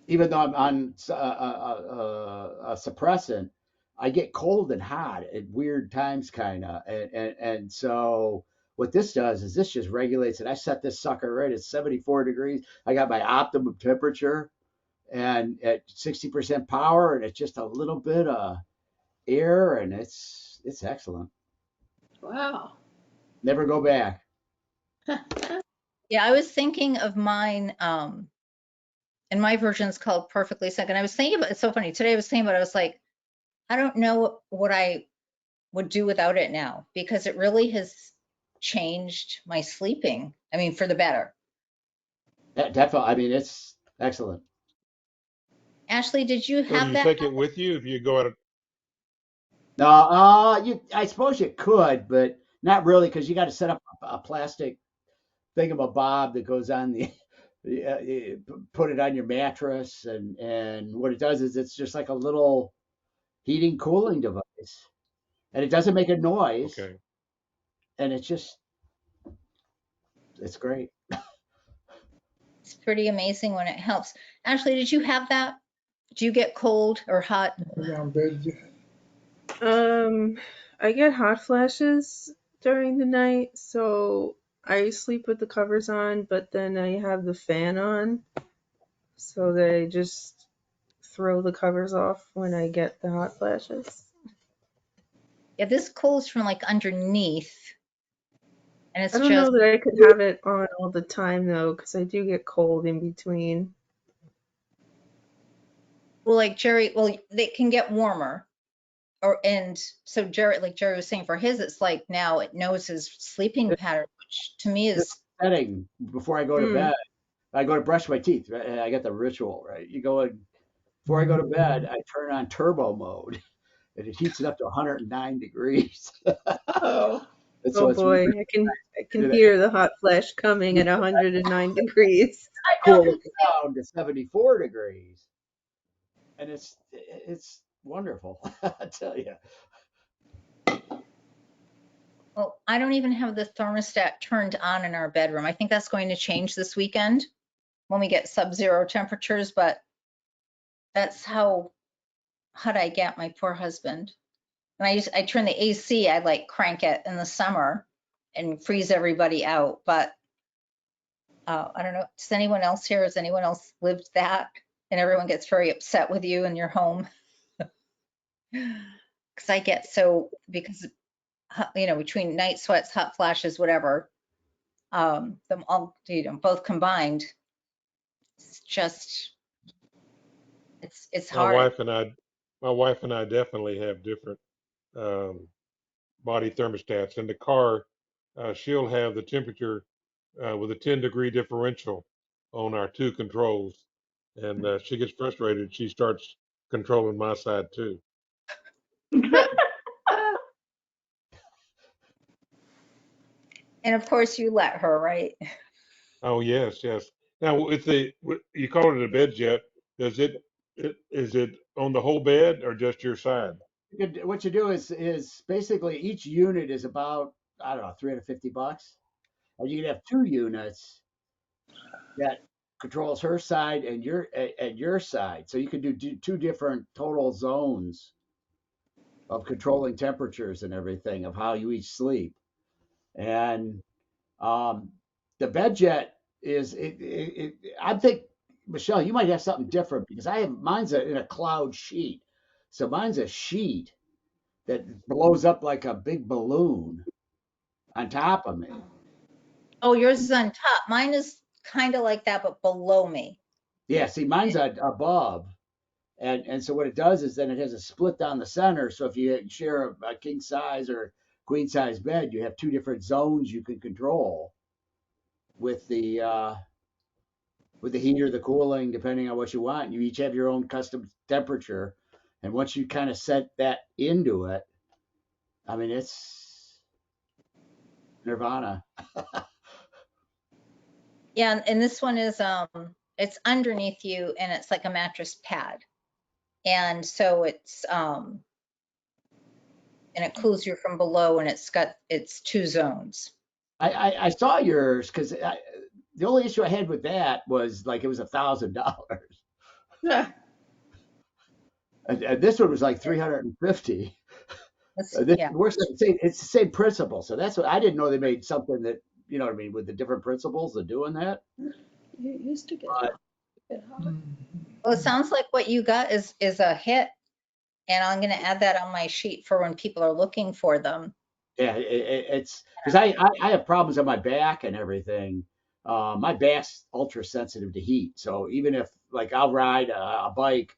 even though I'm on a suppressant, I get cold and hot at weird times, kind of, and so what this does is this just regulates it. I set this sucker right at 74 degrees. I got my optimum temperature and at 60% power, and it's just a little bit of air, and it's excellent.
Wow.
Never go back.
Yeah, I was thinking of mine, and my version is called Perfectly Second. I was thinking about, it's so funny. Today I was thinking about, I was like, I don't know what I would do without it now because it really has changed my sleeping. I mean, for the better.
Definitely. I mean, it's excellent.
Ashley, did you
So do
have
you
that?
take it with you if you go out?
No, I suppose you could, but not really, because you got to set up a plastic thingamabob that goes on the, you put it on your mattress, and what it does is it's just like a little heating cooling device, and it doesn't make a noise,
Okay.
and it's great.
It's pretty amazing when it helps. Ashley, did you have that? Do you get cold or hot?
Yeah, I'm bed.
I get hot flashes during the night, so I sleep with the covers on, but then I have the fan on, so that I just throw the covers off when I get the hot flashes.
Yeah, this cools from like underneath, and
I
it's
don't know
just,
that I could have it on all the time though, because I do get cold in between.
well, like Jerry, well, they can get warmer. And so Jerry, like Jerry was saying, for his, it's like now it knows his sleeping pattern, which to me
This
is,
setting before I go to
Mm.
bed, I go to brush my teeth. Right? And I got the ritual, right? You go in before I go to bed. I turn on turbo mode, and it heats it up to 109 degrees.
Oh.
And
Oh
so it's really
boy, I can
good.
hear the hot flash coming at 109 degrees.
I know
Cool
this.
it down to 74 degrees, and it's wonderful. I tell you.
Well, I don't even have the thermostat turned on in our bedroom. I think that's going to change this weekend when we get sub-zero temperatures, but that's how hot I get, my poor husband. And I turn the AC, I like crank it in the summer and freeze everybody out. But I don't know, does anyone else here, has anyone else lived that? And everyone gets very upset with you in your home? Because I get so, because, between night sweats, hot flashes, whatever, them all, both combined, it's just, it's
My
hard.
wife and I, my wife and I definitely have different um, body thermostats. In the car, she'll have the temperature with a 10-degree differential on our two controls, and she gets frustrated. She starts controlling my side too.
And of course you let her, right?
Oh yes, yes. Now, with you call it a bed jet, is it on the whole bed or just your side?
What you do is basically each unit is about, I don't know, $350, and you can have two units that controls her side and your side. So you can do two different total zones of controlling temperatures and everything of how you each sleep. And the bed jet is I think, Michele, you might have something different because mine's in a cloud sheet. So mine's a sheet that blows up like a big balloon on top of me.
Oh, yours is on top. Mine is kind of like that, but below me.
Yeah, see, mine's above. And so what it does is then it has a split down the center. So if you share a king size or queen size bed, you have two different zones you can control with the heating or the cooling, depending on what you want. You each have your own custom temperature. And once you kind of set that into it, I mean, it's nirvana.
Yeah, and this one is it's underneath you and it's like a mattress pad. And so it's and it cools you from below and it's two zones.
I saw yours because the only issue I had with that was like it was $1,000.
Yeah.
And this one was like 350.
Yeah.
It's the same principle. So that's what I didn't know they made something that, you know what I mean, with the different principles of doing that.
You used to get hot.
Well, it sounds like what you got is a hit. And I'm going to add that on my sheet for when people are looking for them.
Yeah, it's because I have problems on my back and everything. My back's ultra sensitive to heat. So even if like I'll ride a bike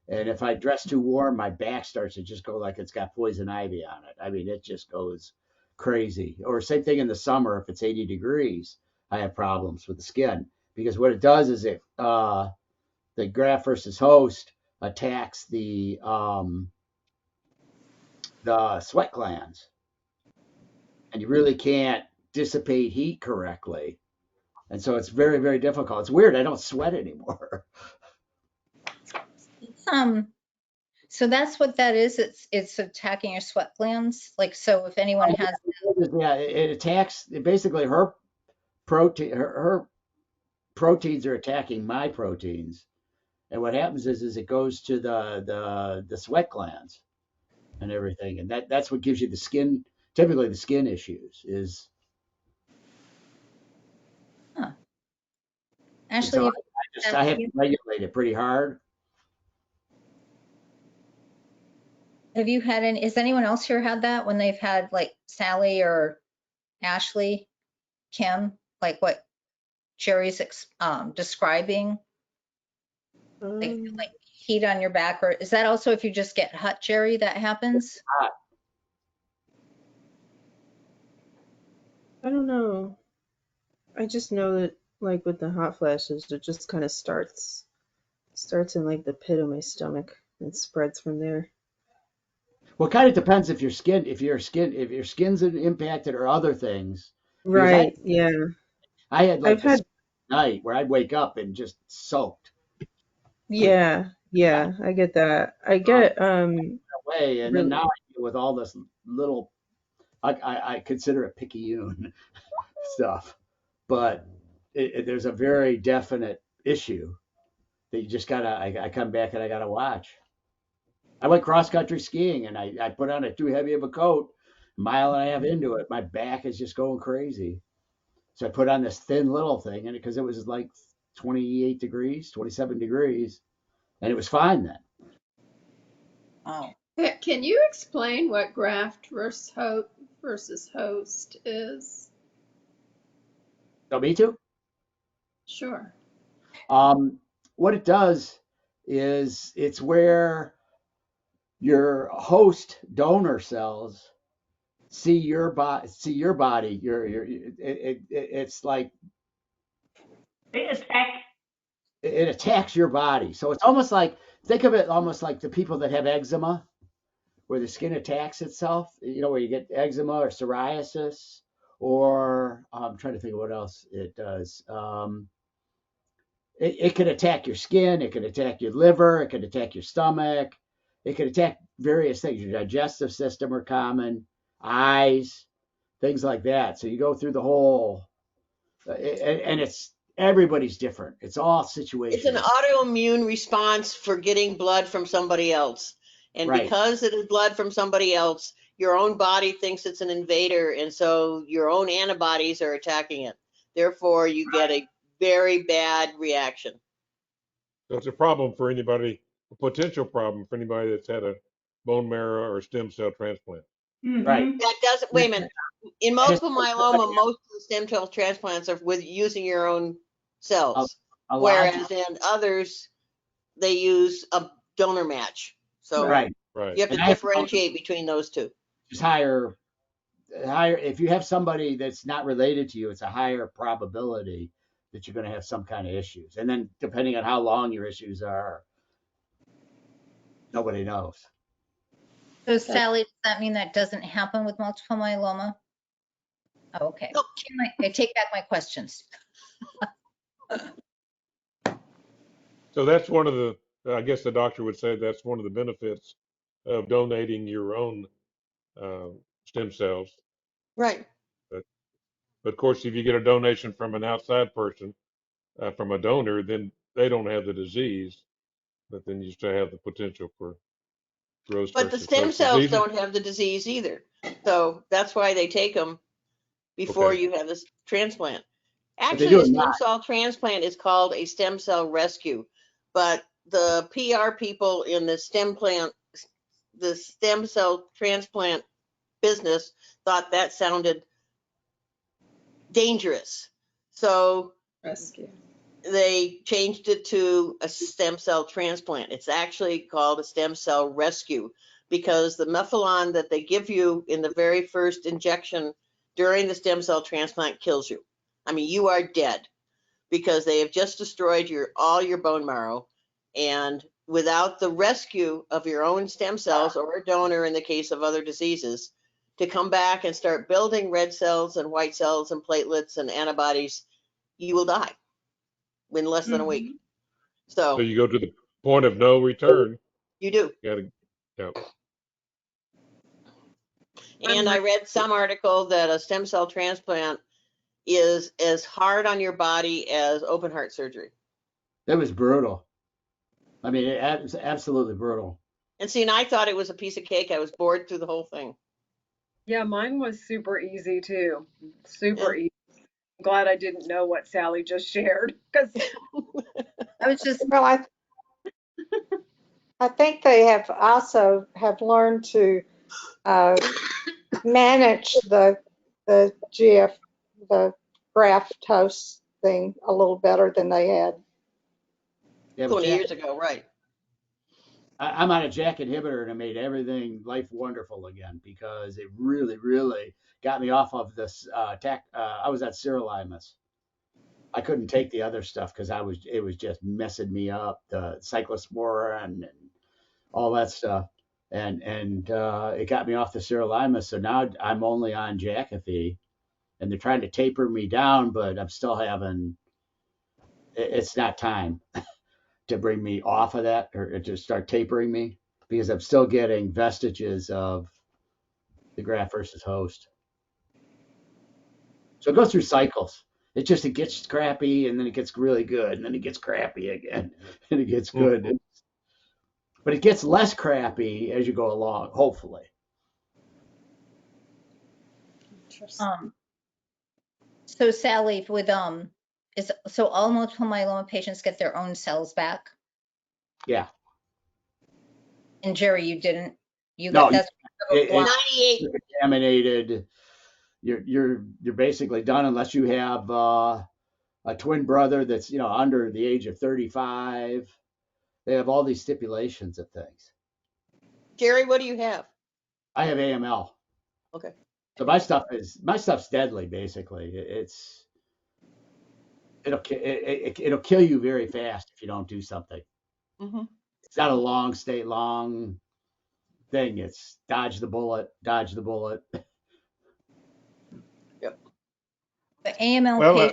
and if I dress too warm, my back starts to just go like it's got poison ivy on it. I mean, it just goes crazy. Or same thing in the summer, if it's 80 degrees, I have problems with the skin because what it does is the graft versus host attacks the sweat glands and you really can't dissipate heat correctly. And so it's very, very difficult. It's weird. I don't sweat anymore.
So that's what that is. It's attacking your sweat glands. Like, so if anyone has,
Yeah, it attacks basically her protein. Her proteins are attacking my proteins, and what happens is it goes to the sweat glands and everything, and that's what gives you the skin. Typically, the skin issues is.
huh.
And
Ashley,
so I have to regulate it pretty hard.
have you had any, has anyone else here had that when they've had like Sally or Ashley, Kim, like what Sherry's describing? Like heat on your back, or is that also if you just get hot, Jerry, that happens?
I don't know. I just know that like with the hot flashes, it just kind of starts in like the pit of my stomach and spreads from there.
Well, it kind of depends if your skin's impacted or other things. Because
Right. Yeah.
I had like
I've
this
had.
night where I'd wake up and just soaked
Yeah. Yeah. I get that. I get
away, and then
really.
now I deal with all this little I consider it picayune stuff, but there's a very definite issue that you just gotta. I come back and I gotta watch. I went cross country skiing and I put on a too heavy of a coat. A mile and a half into it, my back is just going crazy. So I put on this thin little thing, and because it was like 28 degrees, 27 degrees, and it was fine then.
Oh,
Can you explain what graft versus host is?
So me too.
Sure.
What it does is it's where your host donor cells see your body. It's like
They attack.
it attacks your body. So it's almost like think of it almost like the people that have eczema, where the skin attacks itself. You know, where you get eczema or psoriasis, or I'm trying to think of what else it does. It can attack your skin, it can attack your liver, it can attack your stomach, it can attack various things. Your digestive system are common, eyes, things like that. So you go through the whole, and everybody's different. It's all
It's an
situational.
autoimmune response for getting blood from somebody else. And
Right.
because it is blood from somebody else, your own body thinks it's an invader. And so your own antibodies are attacking it. Therefore, you get a very bad reaction.
So it's a problem for anybody, a potential problem for anybody that's had a bone marrow or stem cell transplant.
Right.
That doesn't, wait a minute. In multiple myeloma, most of the stem cell transplants are with using your own cells.
A
Whereas in others, they use a donor match. So
right.
Right.
you have to differentiate between those two.
Just higher. If you have somebody that's not related to you, it's a higher probability that you're going to have some kind of issues. And then depending on how long your issues are, nobody knows.
So Sally, does that mean that doesn't happen with multiple myeloma? Oh, okay.
Nope.
I take back my questions.
So that's one of the, I guess the doctor would say that's one of the benefits of donating your own stem cells.
Right.
But of course, if you get a donation from an outside person, from a donor, then they don't have the disease, but then you still have the potential for gross
But the
versus
stem
host
cells
diseases.
don't have the disease either. So that's why they take them before
Okay.
you have this transplant.
But they
Actually,
do
a
it
stem
not.
cell transplant is called a stem cell rescue. But the PR people in the stem cell transplant business thought that sounded dangerous. So
Rescue.
they changed it to a stem cell transplant. It's actually called a stem cell rescue because the methylon that they give you in the very first injection during the stem cell transplant kills you. I mean, you are dead because they have just destroyed all your bone marrow. And without the rescue of your own stem cells or a donor in the case of other diseases to come back and start building red cells and white cells and platelets and antibodies, you will die in less than a week.
So
So
you go to the point of no return.
you do.
Yeah.
And I read some article that a stem cell transplant is as hard on your body as open heart surgery.
That was brutal. I mean, it was absolutely brutal.
And see, and I thought it was a piece of cake. I was bored through the whole thing.
Yeah, mine was super easy too. Super
Yeah.
easy. I'm glad I didn't know what Sally just shared because
I was just,
Well, I think they have also have learned to manage the the graft host thing a little better than they had.
Yeah,
20 years ago, right.
I'm on a JAK inhibitor and it made everything life wonderful again because it really, really got me off of this I was at sirolimus. I couldn't take the other stuff because it was just messing me up, the cyclosporin and all that stuff. And it got me off the sirolimus. So now I'm only on Jakafi and they're trying to taper me down, but I'm still having, it's not time to bring me off of that or to start tapering me because I'm still getting vestiges of the graft versus host. So it goes through cycles. It gets crappy and then it gets really good and then it gets crappy again and it gets good. But it gets less crappy as you go along, hopefully.
so Sally, with so all multiple myeloma patients get their own cells back?
Yeah.
And Jerry, you didn't. You
No,
got that's
it,
98.
you're contaminated. You're basically done unless you have a twin brother that's under the age of 35. They have all these stipulations of things.
Jerry, what do you have?
I have AML.
Okay.
So my stuff's deadly. Basically, it'll kill you very fast if you don't do something.
Mm-hmm.
It's not a long thing. It's dodge the bullet.
Yep.
the AML
Well,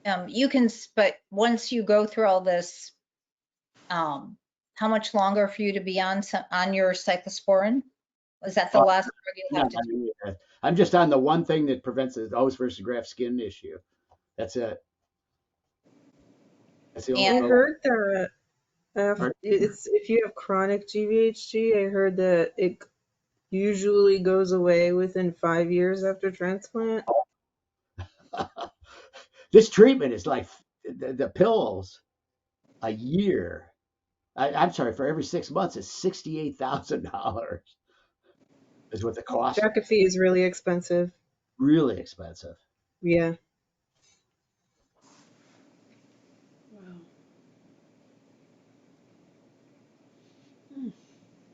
patient. You can, but once you go through all this, how much longer for you to be on your cyclosporin? Was that the last drug you'll have to do?
I'm just on the one thing that prevents the host versus graft skin issue. That's it. That's the
And
I
only.
heard that it's if you have chronic GVHD, I heard that it usually goes away within 5 years after transplant.
This treatment is like the pills a year. I'm sorry, for every 6 months, it's $68,000 is what the cost.
Jacophy is really expensive.
Really expensive.
Yeah.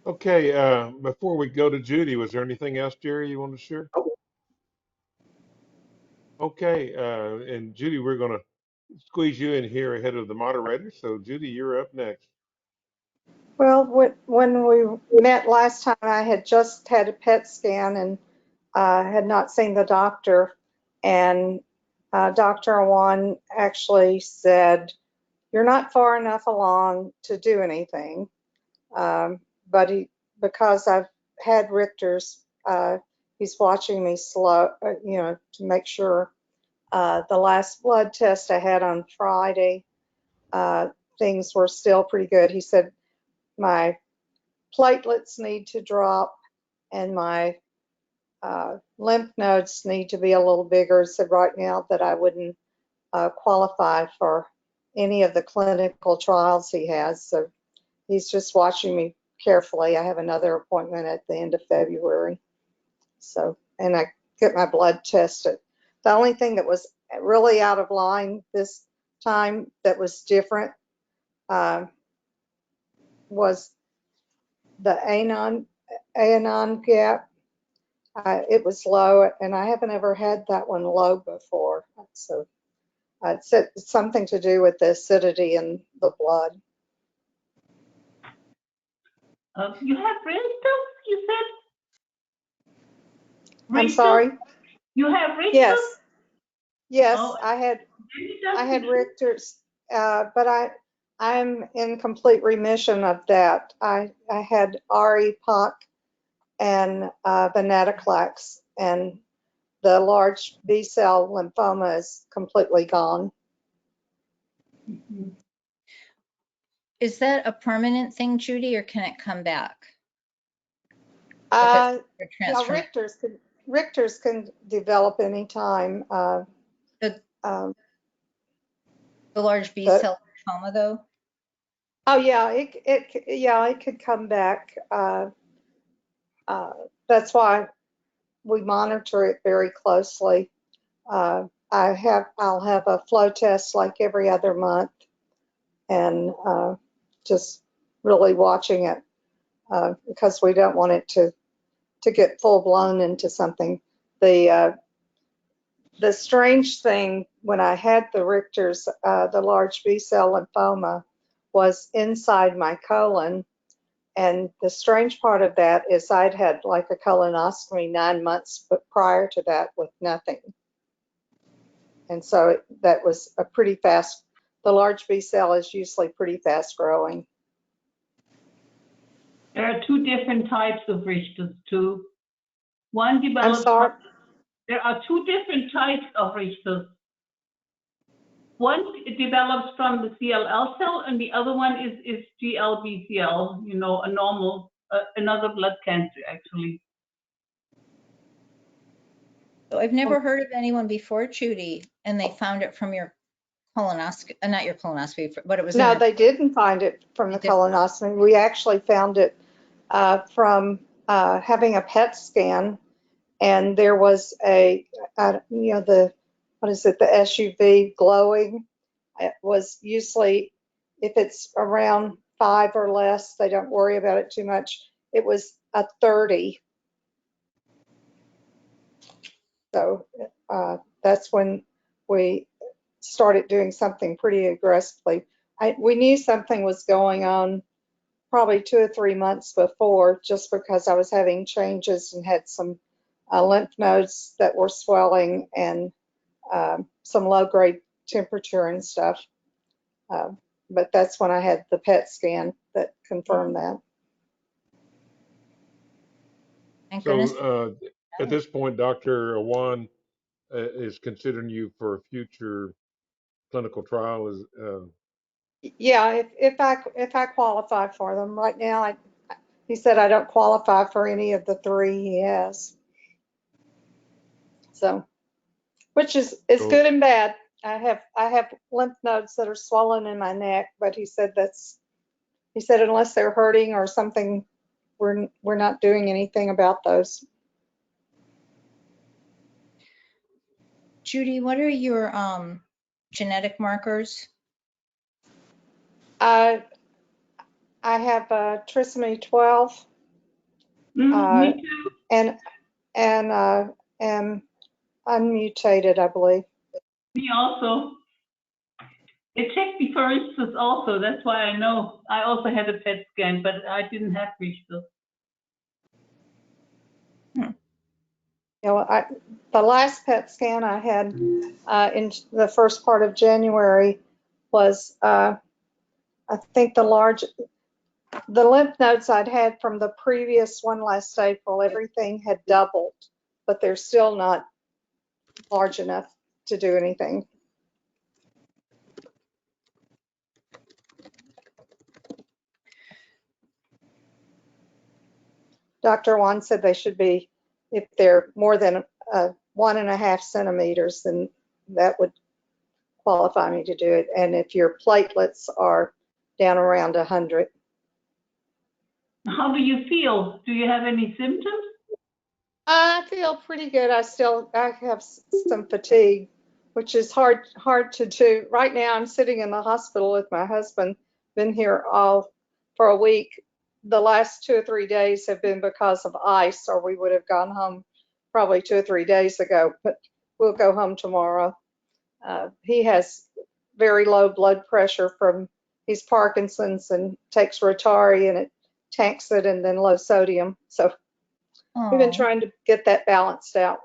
Okay, before we go to Judy, was there anything else, Jerry, you want to share? Okay, and Judy, we're going to squeeze you in here ahead of the moderator. So, Judy, you're up next.
Well, when we met last time, I had just had a PET scan and had not seen the doctor. And Dr. Awan actually said, "You're not far enough along to do anything." But because I've had Richter's, he's watching me slow, to make sure. The last blood test I had on Friday, things were still pretty good. He said my platelets need to drop and my lymph nodes need to be a little bigger. Said right now that I wouldn't qualify for any of the clinical trials he has. So he's just watching me carefully. I have another appointment at the end of February. So, and I get my blood tested. The only thing that was really out of line this time that was different was the anon gap. It was low, and I haven't ever had that one low before. So it's something to do with the acidity in the blood.
You have Richter, you said?
I'm sorry?
You have Richter?
Yes,
Oh,
I had Richter's, but I'm in complete remission of that. I had RE, POC, and venetoclax, and the large B-cell lymphoma is completely gone.
is that a permanent thing, Judy, or can it come back?
Yeah, Richter's can develop anytime.
The large B-cell lymphoma, though?
Oh yeah, it could come back. That's why we monitor it very closely. I'll have a flow test like every other month, and just really watching it because we don't want it to get full blown into something. The strange thing when I had the Richter's, the large B-cell lymphoma, was inside my colon. And the strange part of that is I'd had like a colonoscopy 9 months prior to that with nothing. And so that was a pretty fast, the large B-cell is usually pretty fast growing.
There are two different types of Richters too. One develops.
I'm sorry?
There are two different types of Richters. One develops from the CLL cell, and the other one is GLBCL. You know, a normal, another blood cancer actually.
So I've never heard of anyone before, Judy, and they found it from your colonoscopy, not your colonoscopy, but it was
No, they didn't find it from the colonoscopy. We actually found it from having a PET scan, and there was the SUV glowing. It was usually, if it's around 5 or less, they don't worry about it too much. It was a 30. So that's when we started doing something pretty aggressively. We knew something was going on probably 2 or 3 months before, just because I was having changes and had some lymph nodes that were swelling and some low-grade temperature and stuff. But that's when I had the PET scan that confirmed that.
So at this point, Dr. Awan is considering you for a future clinical trial.
Yeah, if I qualify for them right now, he said I don't qualify for any of the three he has. So, which is
So,
good and bad. I have lymph nodes that are swollen in my neck, but he said unless they're hurting or something, we're not doing anything about those.
Judy, what are your genetic markers?
I have trisomy 12,
Me too.
and am unmutated, I believe.
Me also. It checked me for instance also. That's why I know. I also had a PET scan, but I didn't have Richter.
You know, the last PET scan I had in the first part of January was, I think the lymph nodes I'd had from the previous one last April, everything had doubled, but they're still not large enough to do anything. Dr. Wan said they should be, if they're more than 1.5 centimeters, then that would qualify me to do it. And if your platelets are down around 100.
How do you feel? Do you have any symptoms?
I feel pretty good. I have some fatigue, which is hard to do. Right now, I'm sitting in the hospital with my husband. Been here all for a week. The last 2 or 3 days have been because of ice, or we would have gone home probably 2 or 3 days ago. But we'll go home tomorrow. He has very low blood pressure from he's Parkinson's and takes Rotari, and it tanks it, and then low sodium. So we've been trying to get that balanced out.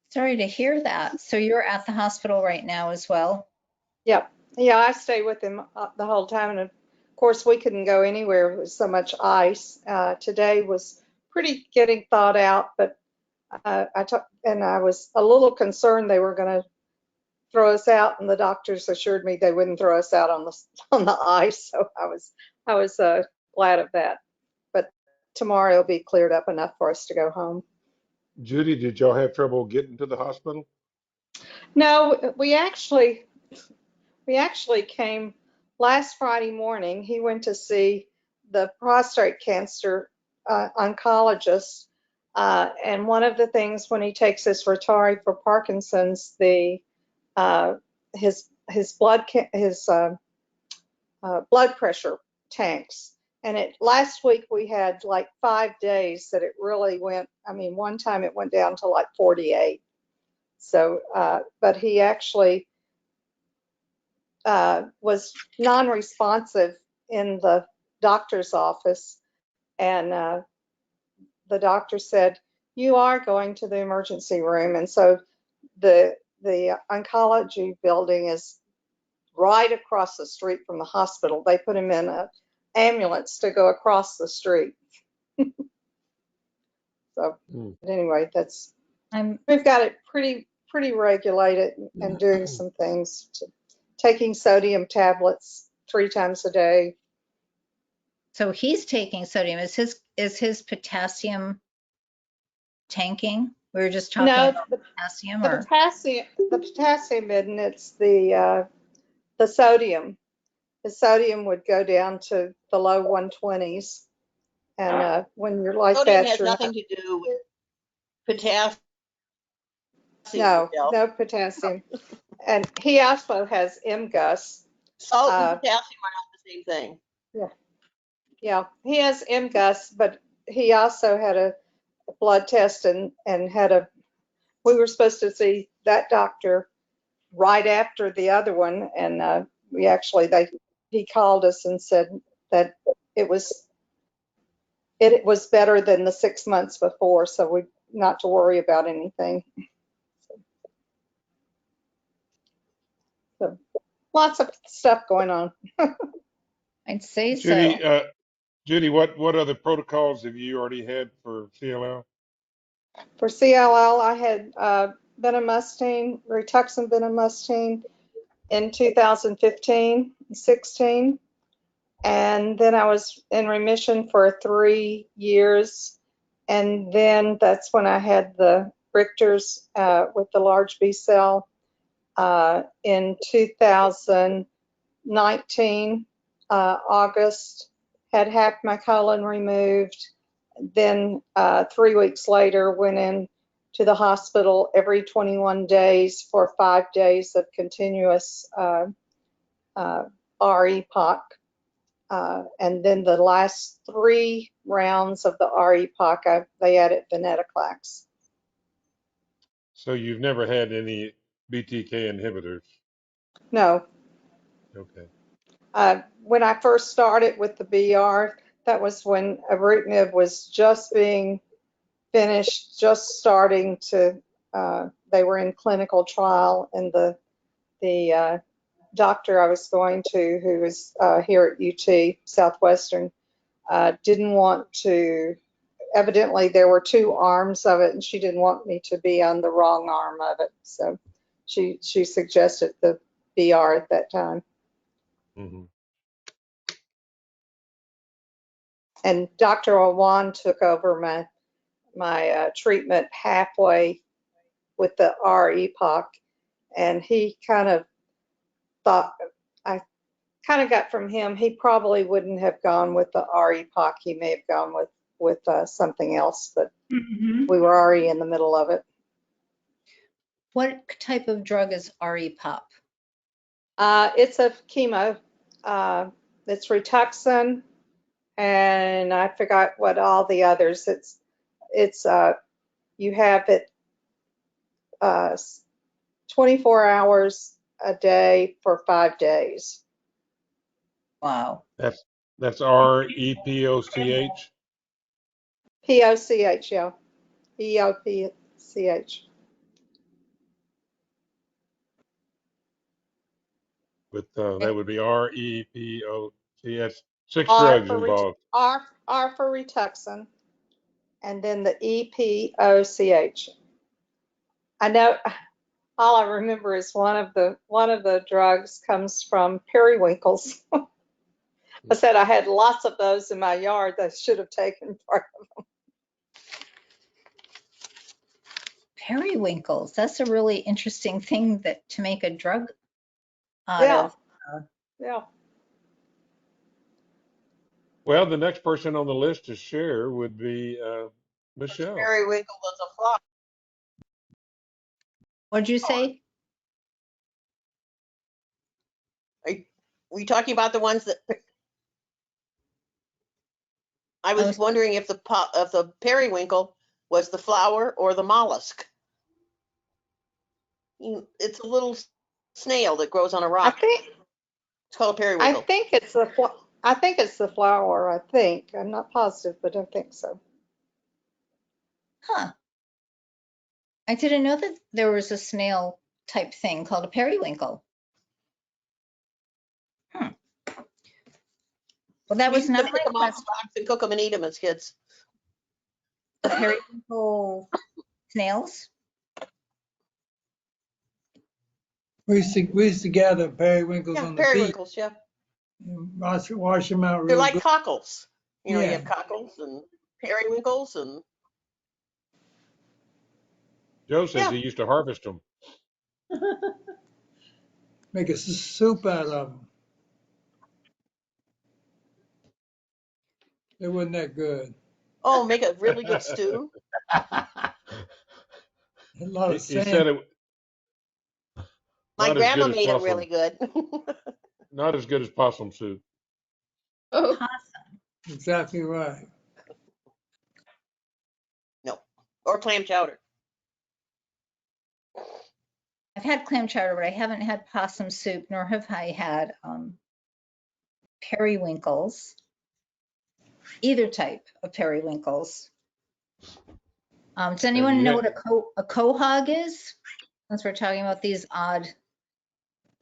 Sorry to hear that. So you're at the hospital right now as well?
Yep. Yeah, I stay with him the whole time. And of course, we couldn't go anywhere with so much ice. Today was pretty getting thawed out, but I was a little concerned they were going to throw us out, and the doctors assured me they wouldn't throw us out on the ice. So I was glad of that. But tomorrow it'll be cleared up enough for us to go home.
Judy, did y'all have trouble getting to the hospital?
No, we actually came last Friday morning. He went to see the prostate cancer oncologist, and one of the things when he takes his Rotari for Parkinson's, his blood pressure tanks. And last week we had like 5 days that it really went. I mean, one time it went down to like 48. So, but he actually was non-responsive in the doctor's office, and the doctor said, "You are going to the emergency room." And so the oncology building is right across the street from the hospital. They put him in an ambulance to go across the street. So anyway, we've got it pretty regulated and doing some things, taking sodium tablets 3 times a day.
So he's taking sodium. Is his potassium tanking? We were just talking about potassium.
The potassium isn't. It's the sodium. The sodium would go down to the low 120s, and when you're like
Sodium
that,
has nothing to do with potassium.
no potassium. And he also has MGUS.
Salt and potassium are not the same thing.
Yeah, he has MGUS, but he also had a blood test and we were supposed to see that doctor right after the other one, and he called us and said that it was better than the 6 months before, so we not to worry about anything. So lots of stuff going on.
I'd say
Judy,
so.
Judy, what other protocols have you already had for CLL?
For CLL, I had bendamustine, Rituxan bendamustine, in 2015, 16. And then I was in remission for 3 years. And then that's when I had the Richter's with the large B cell in 2019, August, had half my colon removed. Then 3 weeks later, went in to the hospital every 21 days for 5 days of continuous REPOC. And then the last 3 rounds of the REPOC, they added venetoclax.
So you've never had any BTK inhibitors?
No.
Okay.
When I first started with the BR, that was when ibrutinib was just being finished, just starting to, they were in clinical trial, and the doctor I was going to, who was here at UT Southwestern, didn't want to, evidently there were 2 arms of it, and she didn't want me to be on the wrong arm of it. So she suggested the BR at that time.
Mm-hmm.
And Dr. Awan took over my treatment halfway with the REPOC, and he kind of thought, I kind of got from him, he probably wouldn't have gone with the REPOC. He may have gone with something else, but we were already in the middle of it.
What type of drug is REPOP?
It's a chemo. It's Rituxan, and I forgot what all the others. It's you have it 24 hours a day for 5 days.
Wow.
That's REPOCH.
POCH, yeah. EOPCH.
With that would be REPOCH. 6
R
drugs
for
involved.
R for Rituxan, and then the EPOCH. I know all I remember is one of the drugs comes from periwinkles. I said I had lots of those in my yard. I should have taken part of them.
Periwinkles. That's a really interesting thing to make a drug out
Yeah.
of.
Yeah.
Well, the next person on the list to share would be Michele.
Periwinkle was a flower.
What'd you say?
Are we talking about the ones that I was wondering if the periwinkle was the flower or the mollusk? It's a little snail that grows on a rock. It's called a periwinkle.
I think it's the flower. I think I'm not positive, but I think so.
Huh. I didn't know that there was a snail type thing called a periwinkle. Well, that was not
pick
my
them off
question.
the rocks and cook them and eat them as kids.
The periwinkle snails?
We used to gather periwinkles on the beach.
Periwinkles, yeah.
Wash them out real
They're like
good.
cockles. You know,
Yeah.
you have cockles and periwinkles and.
Joe says he used to harvest them.
Make a soup out of them. It wasn't that good.
Oh, make a really good stew.
A lot of
He
sand.
said it.
My
Not as
grandma
good as
made them
possum.
really good.
Not as good as possum soup.
Possum.
Exactly right.
No, or clam chowder.
I've had clam chowder, but I haven't had possum soup, nor have I had periwinkles, either type of periwinkles. Does anyone know what a quahog is? Since we're talking about these odd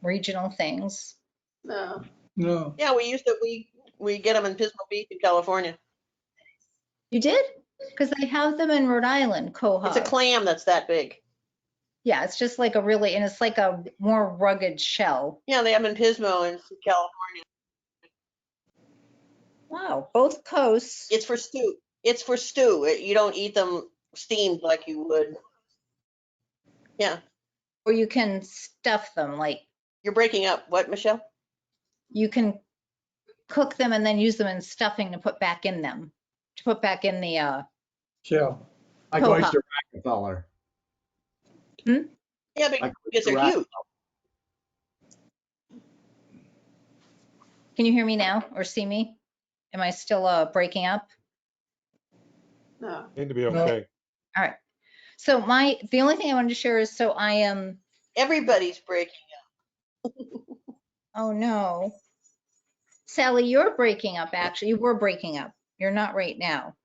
regional things.
No.
No.
Yeah, we get them in Pismo Beach in California.
You did? Because they have them in Rhode Island, quahog.
It's a clam that's that big.
Yeah, it's just like a really, and it's like a more rugged shell.
Yeah, they have in Pismo in California.
Wow, both coasts.
It's for stew. It's for stew. You don't eat them steamed like you would. Yeah.
Or you can stuff them, like
You're breaking up. What, Michelle?
you can cook them and then use them in stuffing to put back in them, to put back in the
Shell.
Like
Poha.
oyster Rockefeller.
Yeah,
Like
because they're
oyster
huge.
Can you hear me now or see me? Am I still breaking up?
No.
Seem to be
No.
okay.
All right. So the only thing I wanted to share is, so I am,
Everybody's breaking
oh no. Sally, you're breaking up, actually. You were breaking up. You're not right now.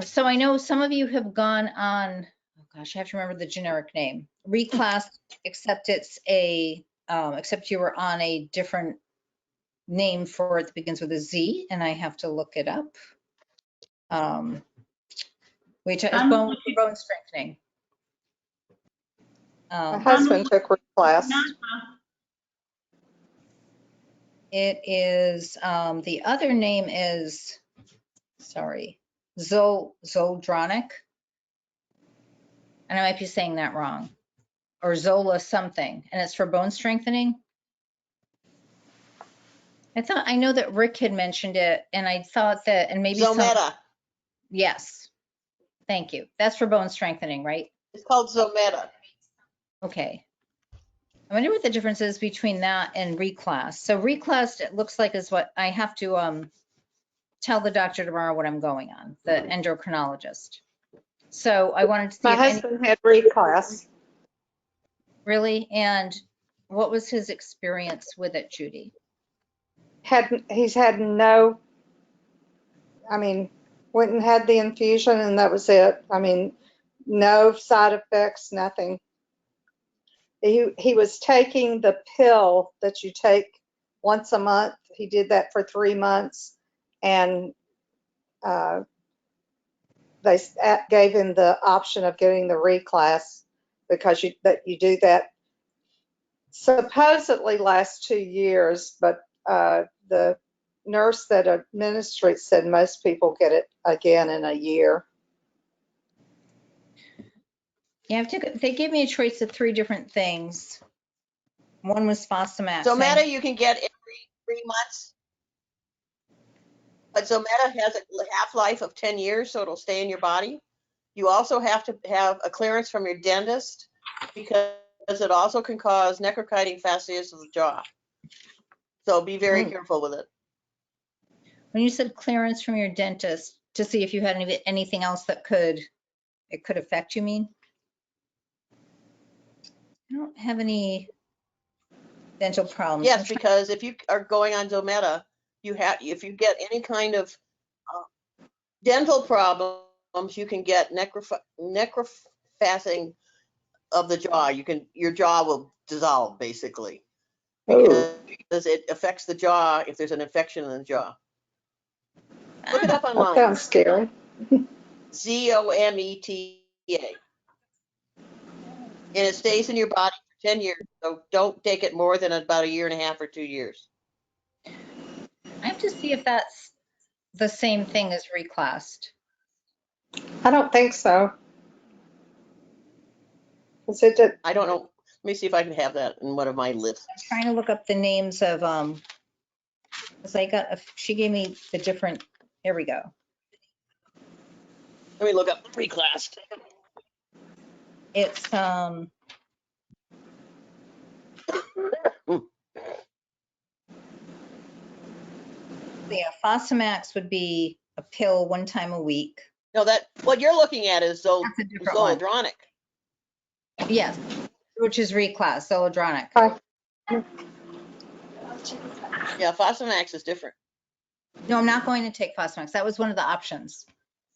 So I know some of you have gone on, oh gosh, I have to remember the generic name. Reclass, except it's except you were on a different name for it that begins with a Z, and I have to look it up. Which is bone strengthening.
My husband took reclass.
It is, the other name is, sorry, Zoldronic. And I might be saying that wrong. Or Zola something, and it's for bone strengthening. I know that Rick had mentioned it, and I thought that, and maybe
Zometa.
Yes, thank you. That's for bone strengthening, right?
It's called Zometa.
Okay. I wonder what the difference is between that and reclass. So reclass, it looks like, is what I have to tell the doctor tomorrow what I'm going on, the endocrinologist. So I wanted to see
My husband had reclass.
Really? And what was his experience with it, Judy?
He's had no, I mean, went and had the infusion and that was it. I mean, no side effects, nothing. He was taking the pill that you take once a month. He did that for 3 months, and they gave him the option of getting the reclass because you do that. Supposedly lasts 2 years, but the nurse that administrates said most people get it again in a year.
Yeah, they gave me a choice of 3 different things. One was Fosamax.
Zometa you can get every 3 months. But Zometa has a half-life of 10 years, so it'll stay in your body. You also have to have a clearance from your dentist because it also can cause necrochiting fasciitis of the jaw. So be very careful with it.
When you said clearance from your dentist to see if you had anything else that could affect, you mean? I don't have any dental problems.
Yes, because if you are going on Zometa, if you get any kind of dental problems, you can get necrofassing of the jaw. Your jaw will dissolve basically because it affects the jaw if there's an infection in the jaw. Look it up online.
That sounds scary.
Zometa. And it stays in your body for 10 years. So don't take it more than about 1.5 years or 2 years.
I have to see if that's the same thing as reclassed.
I don't think so.
I don't know. Let me see if I can have that in one of my lists.
I'm trying to look up the names of, because she gave me the different, here we go.
Let me look up reclassed.
It's, yeah, Fosamax would be a pill 1 time a week.
No, what you're looking at is
That's a different one.
Zoledronic.
Yes, which is reclass, Zoledronic.
Yeah, Fosamax is different.
No, I'm not going to take Fosamax. That was one of the options.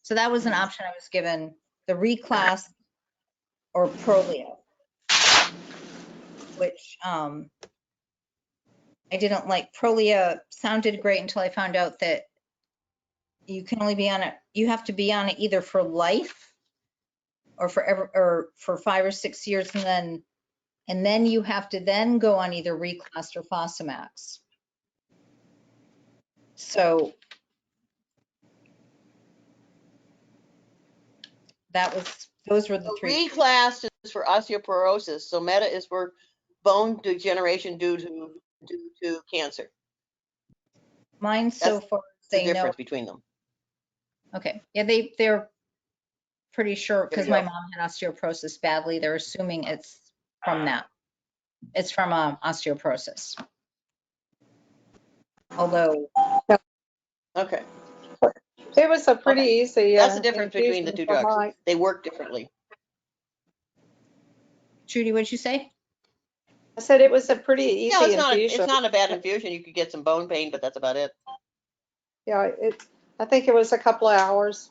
So that was an option I was given, the reclass or Prolia, which I didn't like. Prolia sounded great until I found out that you can only be on it, you have to be on it either for life or forever, or for 5 or 6 years, and then you have to then go on either Reclast or Fosamax. So those were the
So
three.
reclass is for osteoporosis. So meta is for bone degeneration due to cancer.
Mine so far,
The
they know.
difference between them.
Okay, yeah, they're pretty sure,
There
because
you
my
go.
mom had osteoporosis badly. They're assuming it's from that. It's from osteoporosis. Although,
Okay.
It was a pretty
Okay.
easy
That's the difference between the
infusion
two
for
drugs.
Mike.
They work differently.
Judy, what'd you say?
I said it was a pretty easy
No,
infusion.
it's not a bad infusion. You could get some bone pain, but that's about it.
Yeah, I think it was a couple of hours.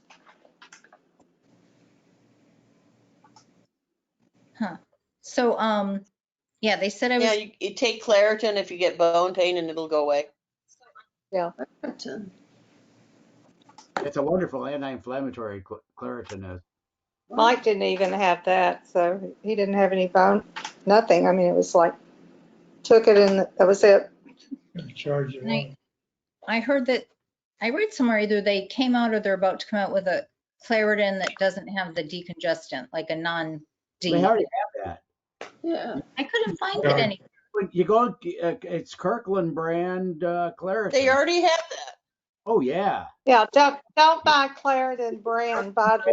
Huh. So, yeah, they said I
Yeah,
was,
you take Claritin if you get bone pain and it'll go away.
Yeah.
It's a wonderful anti-inflammatory, Claritin is.
Mike didn't even have that, so he didn't have any bone, nothing. I mean, it was like, took it and that was it.
Charge it on.
I heard that, I read somewhere either they came out or they're about to come out with a Claritin that doesn't have the decongestant, like a non-D.
They already have
Yeah.
I couldn't find it
Yeah.
anywhere.
that. You go, it's Kirkland brand Claritin.
They already have that.
Oh yeah.
Yeah, don't buy Claritin brand, buy the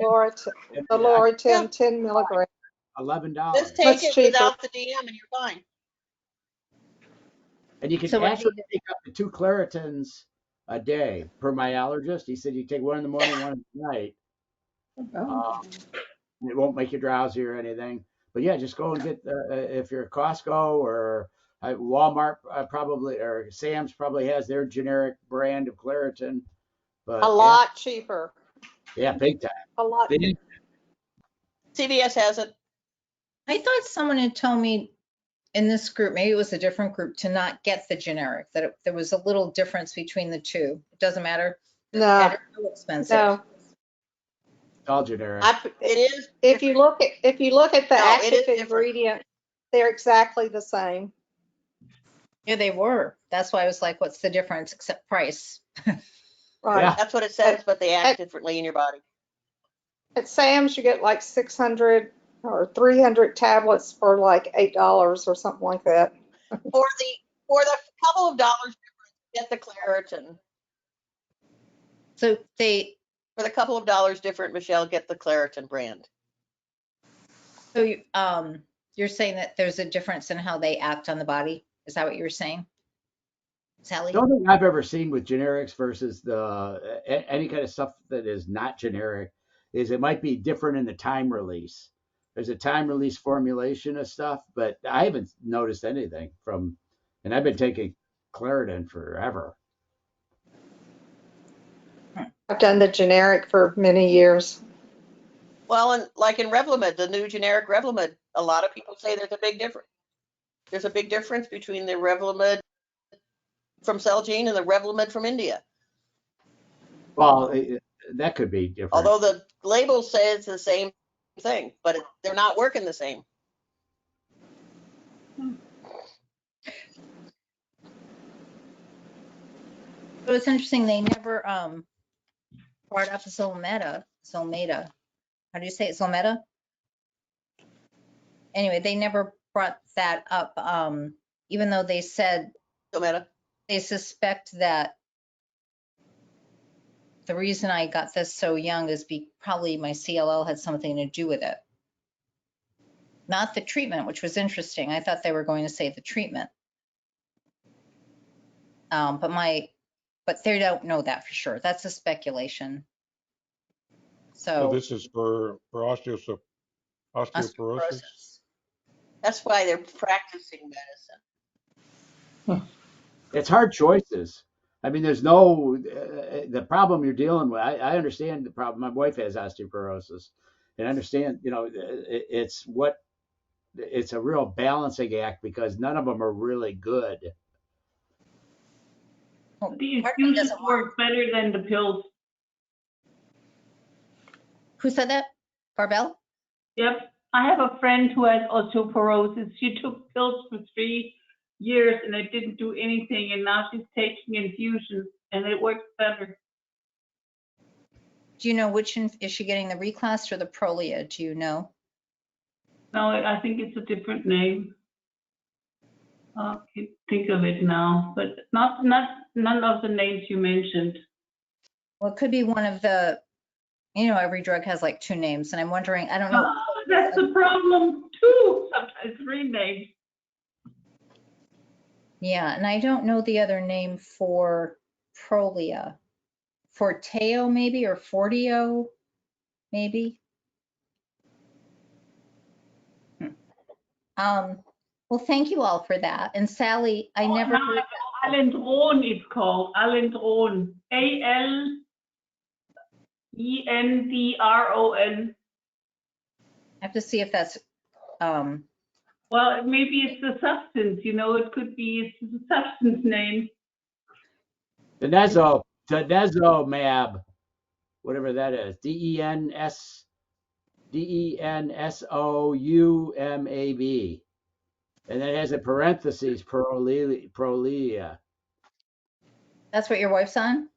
Lauritin 10 milligrams.
$11.
Just take
Much
it
cheaper.
without the DM and you're fine.
And you can
So I
actually
need to,
take up to 2 Claritins a day per my allergist. He said you take one in the morning, one at night. It won't make you drowsy or anything. But yeah, just go and get if you're at Costco or Walmart probably, or Sam's probably has their generic brand of Claritin. But
A lot cheaper.
yeah, big time.
A lot.
CVS has it.
I thought someone had told me in this group, maybe it was a different group, to not get the generic, that there was a little difference between the two. It doesn't matter.
No,
It's so expensive.
no.
It's all generic.
It is.
If you look at the
No, it is
active
different.
ingredient, they're exactly the same.
Yeah, they were. That's why I was like, what's the difference except price?
Right.
Yeah.
That's what it says, but they act differently in your body.
At Sam's, you get like 600 or 300 tablets for like $8 or something like that.
For the couple of dollars difference, get the Claritin.
So
For the couple of dollars different, Michelle, get the Claritin brand.
so you're saying that there's a difference in how they act on the body? Is that what you were saying, Sally?
The only thing I've ever seen with generics versus the any kind of stuff that is not generic is it might be different in the time release. There's a time release formulation of stuff, but I haven't noticed anything from, and I've been taking Claritin forever.
I've done the generic for many years.
Well, and like in Revlimid, the new generic Revlimid, a lot of people say there's a big difference. There's a big difference between the Revlimid from Celgene and the Revlimid from India.
Well, that could be different.
Although the labels say it's the same thing, but they're not working the same.
So it's interesting, they never brought up Zolmeda. How do you say it, Zolmeda? Anyway, they never brought that up, even though they said
Zolmeda.
they suspect that the reason I got this so young is probably my CLL had something to do with it. Not the treatment, which was interesting. I thought they were going to say the treatment. But they don't know that for sure. That's a speculation.
So
So
this is for osteoporosis.
That's why they're practicing medicine.
It's hard choices. I mean, there's no the problem you're dealing with. I understand the problem. My wife has osteoporosis, and I understand. It's a real balancing act because none of them are really good.
The infusions work better than the pills.
Who said that? Barbell?
Yep. I have a friend who has osteoporosis. She took pills for 3 years and it didn't do anything, and now she's taking infusions and it works better.
Do you know which, is she getting the reclass or the Prolia? Do you know?
No, I think it's a different name. I can't think of it now, but none of the names you mentioned.
Well, it could be one of the, you know, every drug has like 2 names, and I'm wondering, I don't know.
That's the problem too. Sometimes 3 names.
Yeah, and I don't know the other name for Prolia. Forteo maybe, or Forteo maybe. Well, thank you all for that. And Sally, I never
Now
heard
I know Alendron it's called. Alendron. ALENDRON.
I have to see if that's,
Well, maybe it's the substance, you know, it could be it's the substance name.
Denezomab, whatever that is. DENSOUMAB. And then it has a parentheses, Prolia.
that's what your wife's on?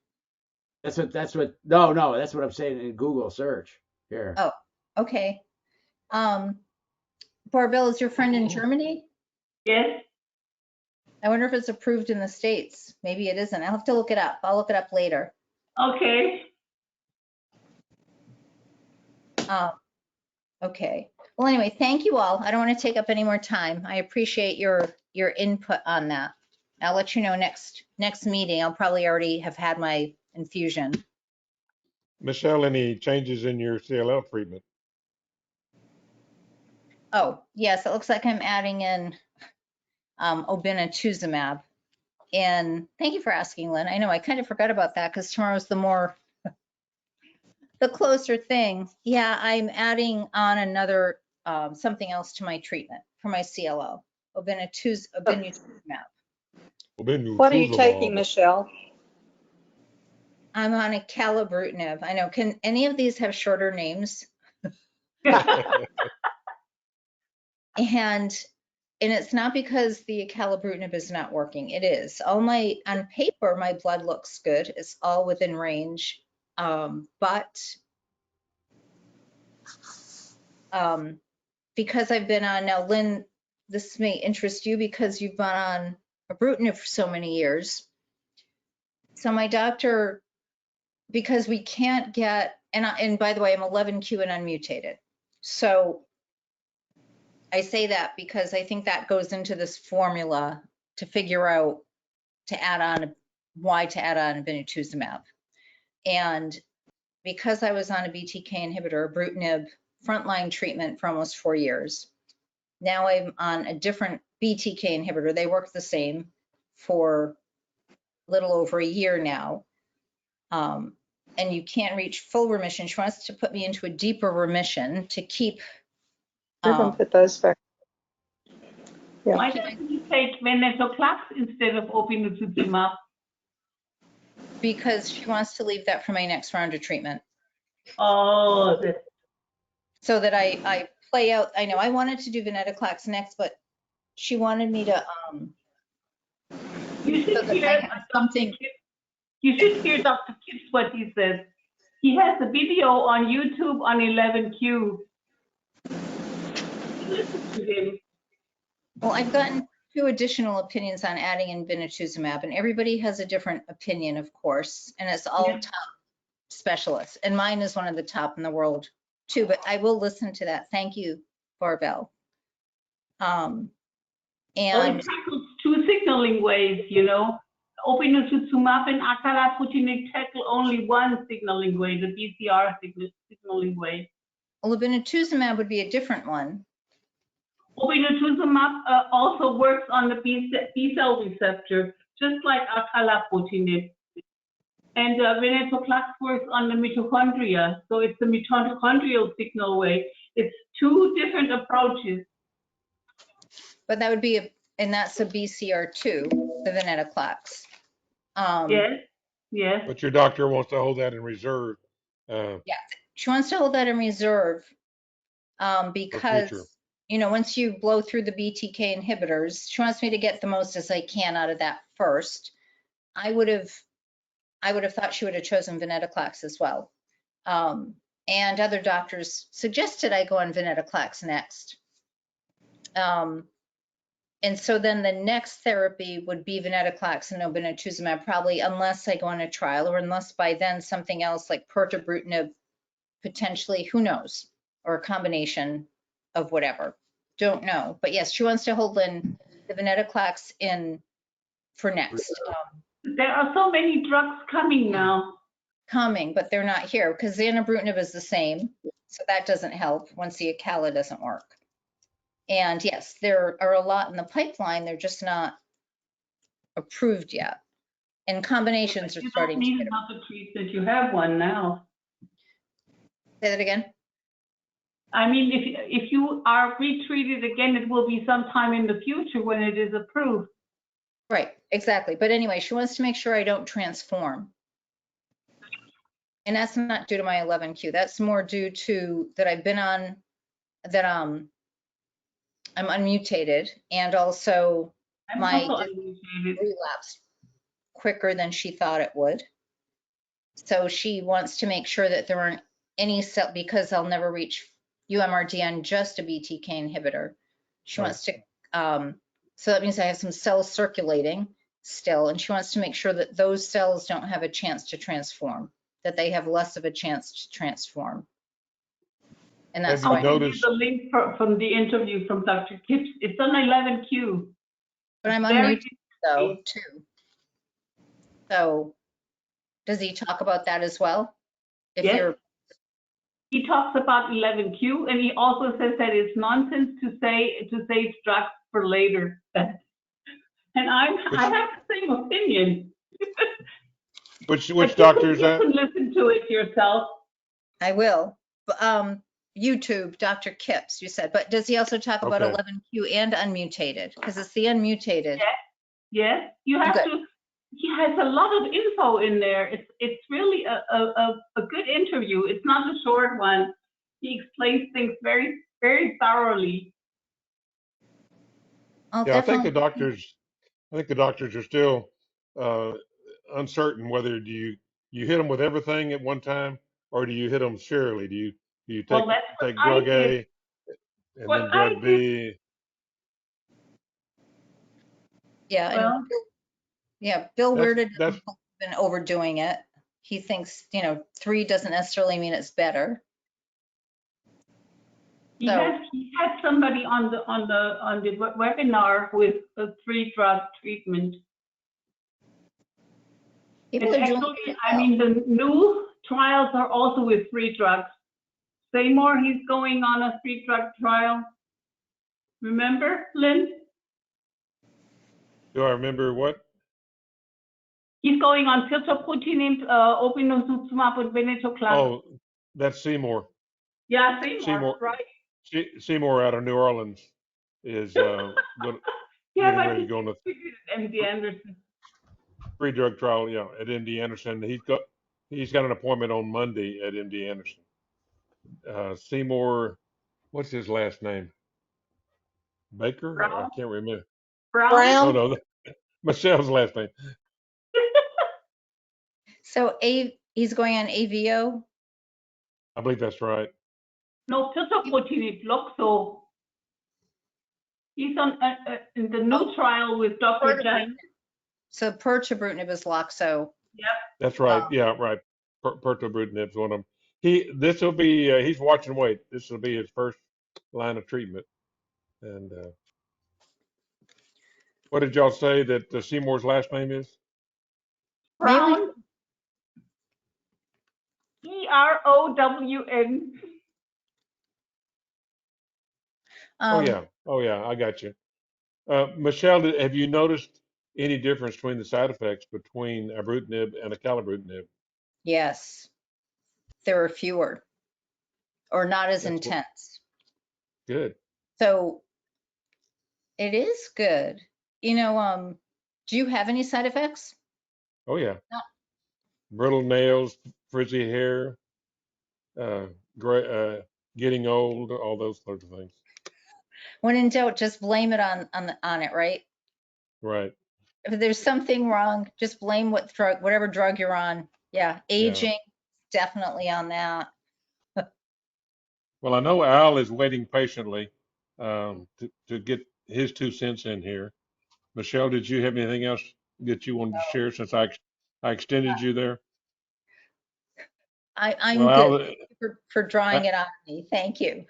That's what that's what I'm saying in Google search here.
Oh, okay. Barbell, is your friend in Germany?
Yes.
I wonder if it's approved in the States. Maybe it isn't. I'll have to look it up. I'll look it up later.
Okay.
Okay. Well, anyway, thank you all. I don't want to take up any more time. I appreciate your input on that. I'll let you know next meeting. I'll probably already have had my infusion.
Michelle, any changes in your CLL treatment?
Oh, yes, it looks like I'm adding in obinutuzumab. And thank you for asking, Lynn. I know I kind of forgot about that because tomorrow's the closer thing. Yeah, I'm adding on another something else to my treatment for my CLL, obinutuzumab.
What are you taking, Michelle?
I'm on a acalabrutinib. I know. Can any of these have shorter names? And it's not because the acalabrutinib is not working. It is. On paper, my blood looks good. It's all within range. But because I've been on, now Lynn, this may interest you because you've been on ibrutinib for so many years. So my doctor, because we can't get, and by the way, I'm 11q and unmutated. So I say that because I think that goes into this formula to figure out why to add on obinutuzumab. And because I was on a BTK inhibitor, ibrutinib, frontline treatment for almost 4 years, now I'm on a different BTK inhibitor. They work the same for a little over a year now. And you can't reach full remission. She wants to put me into a deeper remission to keep.
You're going to put those back. Yeah.
Why don't you take venetoclax instead of obinutuzumab?
Because she wants to leave that for my next round of treatment.
Oh,
so that I play out. I know I wanted to do venetoclax next, but she wanted me to
you should hear something. You should hear Dr. Kipps what he says. He has a video on YouTube on 11q. Listen to him.
Well, I've gotten 2 additional opinions on adding in obinutuzumab, and everybody has a different opinion, of course, and it's all top specialists. And mine is one of the top in the world too, but I will listen to that. Thank you, Barbell. And
it tackles 2 signaling ways, you know. Obinutuzumab and acalabrutinib tackle only one signaling way, the BCR signaling way.
Well, obinutuzumab would be a different one.
Obinutuzumab also works on the B cell receptor, just like acalabrutinib. And venetoclax works on the mitochondria, so it's the mitochondrial signal way. It's 2 different approaches.
But that would be, and that's a BCR2, the venetoclax.
Yes, yes.
But your doctor wants to hold that in reserve.
Yeah, she wants to hold that in reserve.
for
because,
future.
once you blow through the BTK inhibitors, she wants me to get the most as I can out of that first. I would have thought she would have chosen venetoclax as well. And other doctors suggested I go on venetoclax next. And so then the next therapy would be venetoclax and obinutuzumab, probably, unless I go on a trial, or unless by then something else like pirtobrutinib, potentially, who knows, or a combination of whatever. Don't know. But yes, she wants to hold in the venetoclax in for next.
There are so many drugs coming now.
Coming, but they're not here because zanubrutinib is the same. So that doesn't help once the Acala doesn't work. And yes, there are a lot in the pipeline. They're just not approved yet. And combinations are
You
starting
don't
to
need
get.
another treatment. You have one now.
Say that again?
I mean, if you are retreated again, it will be sometime in the future when it is approved.
Right, exactly. But anyway, she wants to make sure I don't transform. And that's not due to my 11q. That's more due to that I've been on, that I'm unmutated, and also
I'm
my
also unmutated.
relapse quicker than she thought it would. So she wants to make sure that there aren't any cell, because I'll never reach UMRD on just a BTK inhibitor. She wants to, so that means I have some cells circulating still, and she wants to make sure that those cells don't have a chance to transform, that they have less of a chance to transform. And that's
Have you
why.
I'll give you
noticed?
the link from the interview from Dr. Kipps. It's on 11q.
But I'm
Very
unmuted though, too. So does he talk about that as well? If
yes.
you're,
He talks about 11q, and he also says that it's nonsense to save drugs for later. And I have the same opinion.
Which
But
doctor is
you
that?
can listen to it yourself.
I will. YouTube, Dr. Kipps, you said, but does he also talk about
Okay.
11q and unmutated? Because it's the unmutated.
Yes, you have to. He has a lot of info in there. It's really a good interview. It's not a short one. He explains things very, very thoroughly.
I'll
Yeah, I think the
definitely.
doctors are still uncertain whether you hit them with everything at one time, or do you hit them serially? Do you
Well, that's what
take
I
drug
did.
A and
What
then
I
drug
did.
B?
Yeah, and
Well,
Bill
That's
Weird has been overdoing it. He thinks, 3 doesn't necessarily mean it's better.
he had somebody on the webinar with a 3-drug treatment.
People
It's
are doing
actually,
it
I
well.
mean, the new trials are also with 3 drugs. Seymour, he's going on a 3-drug trial. Remember, Lynn?
Do I remember what?
He's going on filtroprutinib, obinutuzumab, and venetoclax.
Oh, that's Seymour.
Yeah, Seymour, right?
Seymour out of New Orleans is
Yeah,
getting
but
ready to go on the
MD Anderson.
3-drug trial. Yeah, at MD Anderson. He's got an appointment on Monday at MD Anderson. Seymour, what's his last name? Baker?
Brown?
I can't remember.
Brown?
No, Michelle's last name.
So he's going on AVO?
I believe that's right.
No, filtroprutinib, Loxo. He's on in the new trial with Dr. Jen.
So pirtobrutinib is Loxo.
Yep.
That's right. Yeah, right. Pirtobrutinib's one of them. He's watching weight. This will be his first line of treatment. And what did y'all say that Seymour's last name is?
Brown. EROWN.
Oh yeah, I got you. Michelle, have you noticed any difference between the side effects between ibrutinib and acalabrutinib?
Yes, there are fewer or not as
That's
intense.
good.
So it is good. Do you have any side effects?
Oh yeah.
No.
Brittle nails, frizzy hair, gray, getting old, all those sorts of things.
When in doubt, just blame it on it, right?
Right.
If there's something wrong, just blame whatever drug you're on. Yeah,
Yeah.
aging, definitely on that.
Well, I know Al is waiting patiently to get his 2 cents in here. Michelle, did you have anything else that you wanted to share since I extended you there?
I'm
Well,
good
Al,
for drawing
uh,
it on me. Thank you.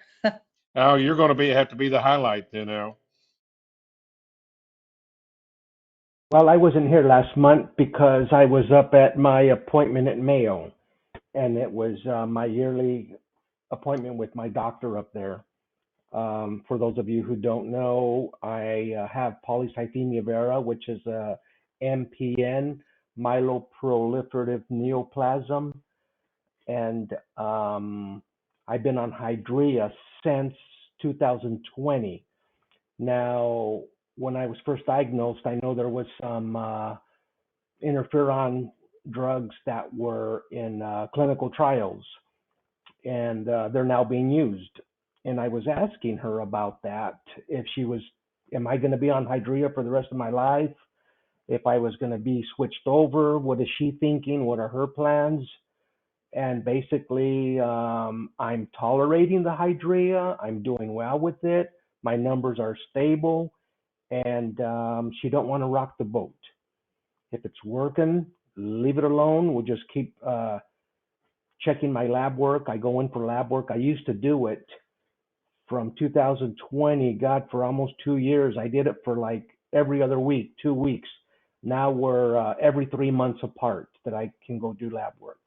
Al, you're going to have to be the highlight then, Al.
Well, I wasn't here last month because I was up at my appointment at Mayo, and it was my yearly appointment with my doctor up there. For those of you who don't know, I have polycythemia vera, which is a MPN, myeloproliferative neoplasm, and I've been on Hydrea since 2020. Now, when I was first diagnosed, I know there was some interferon drugs that were in clinical trials, and they're now being used. And I was asking her about that, if she was, am I going to be on Hydrea for the rest of my life? If I was going to be switched over, what is she thinking? What are her plans? And basically, I'm tolerating the Hydrea. I'm doing well with it. My numbers are stable, and she don't want to rock the boat. If it's working, leave it alone. We'll just keep checking my lab work. I go in for lab work. I used to do it from 2020, God, for almost 2 years. I did it for like every other week, 2 weeks. Now we're every 3 months apart that I can go do lab work.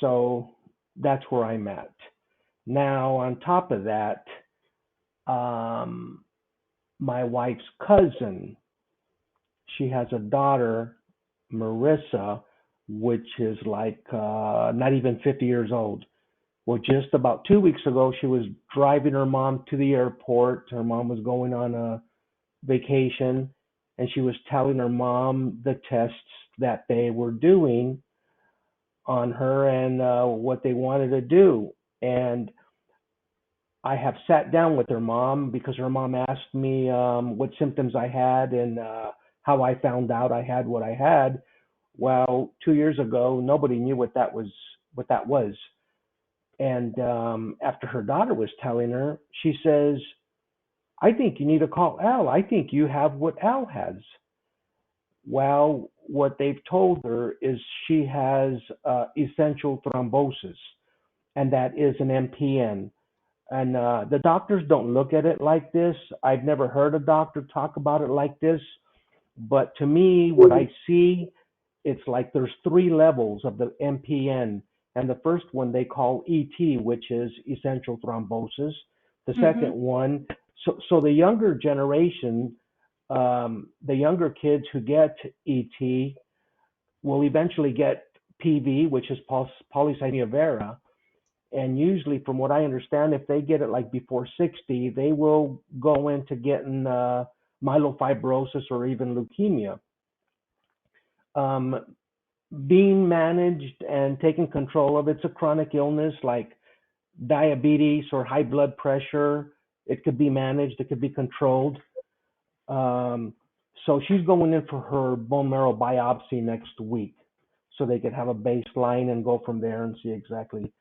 So that's where I'm at. Now, on top of that, my wife's cousin, she has a daughter, Marissa, which is like not even 50 years old. Well, just about 2 weeks ago, she was driving her mom to the airport. Her mom was going on a vacation, and she was telling her mom the tests that they were doing on her and what they wanted to do. And I have sat down with her mom because her mom asked me what symptoms I had and how I found out I had what I had. Well, 2 years ago, nobody knew what that was. What that was. And after her daughter was telling her, she says, "I think you need to call Al. I think you have what Al has." Well, what they've told her is she has essential thrombosis, and that is an MPN. And the doctors don't look at it like this. I've never heard a doctor talk about it like this. But to me, what I see, it's like there's three levels of the MPN. And the first one they call ET, which is essential thrombosis. The second one, so the younger generation, the younger kids who get ET will eventually get PV, which is polycythemia vera. And usually, from what I understand, if they get it like before 60, they will go into getting myelofibrosis or even leukemia. Being managed and taking control of it's a chronic illness like diabetes or high blood pressure. It could be managed, it could be controlled. Um, so she's going in for her bone marrow biopsy next week so they could have a baseline and go from there and see exactly.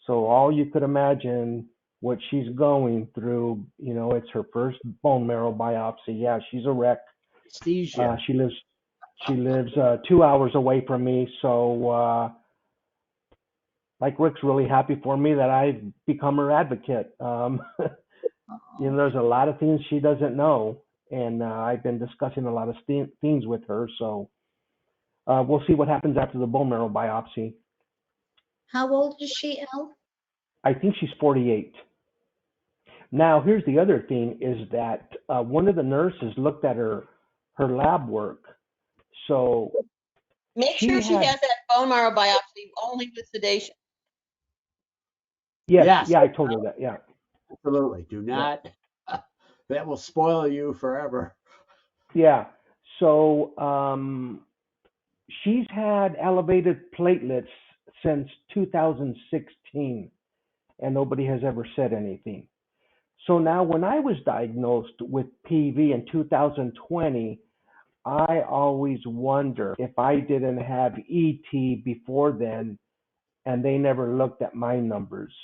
So all you could imagine what she's going through, it's her first bone marrow biopsy. Yeah, she's a wreck.
Anesthesia.
She lives 2 hours away from me. So like Rick's really happy for me that I've become her advocate. There's a lot of things she doesn't know, and I've been discussing a lot of things with her. So we'll see what happens after the bone marrow biopsy.
How old is she, Elle?
I think she's 48. Now, here's the other thing is that one of the nurses looked at her lab work. So
Make
she
sure she
had,
has that bone marrow biopsy only with sedation.
yes,
Yes,
yeah, I told her that. Yeah,
absolutely. Do
yeah,
not. That will spoil you forever.
yeah. So she's had elevated platelets since 2016. and nobody has ever said anything. So now when I was diagnosed with PV in 2020, I always wonder if I didn't have ET before then and they never looked at my numbers.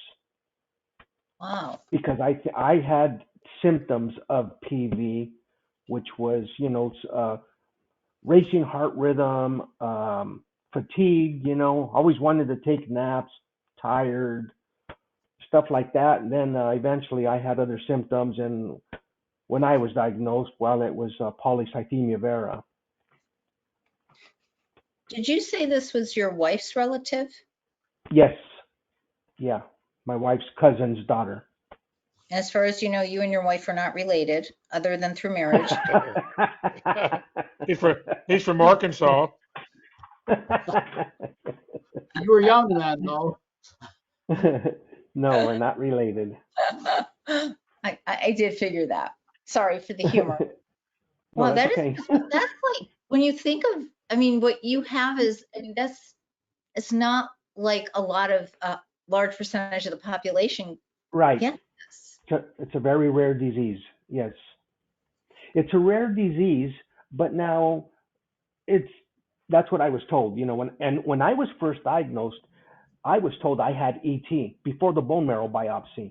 Wow.
Because I had symptoms of PV, which was, racing heart rhythm, fatigue, always wanted to take naps, tired, stuff like that. And then eventually I had other symptoms. And when I was diagnosed, well, it was polycythemia vera.
Did you say this was your wife's relative?
Yes. Yeah. My wife's cousin's daughter.
As far as you know, you and your wife are not related, other than through marriage.
He's from Arkansas.
You were young then, though.
No, we're not related.
I did figure that. Sorry for the humor.
No,
Well,
that's okay.
that's like, when you think of, I mean, what you have is, I mean, it's not like a lot of, large percentage of the population
Right.
get this.
It's a very rare disease. Yes. It's a rare disease, but now that's what I was told, when I was first diagnosed, I was told I had ET before the bone marrow biopsy.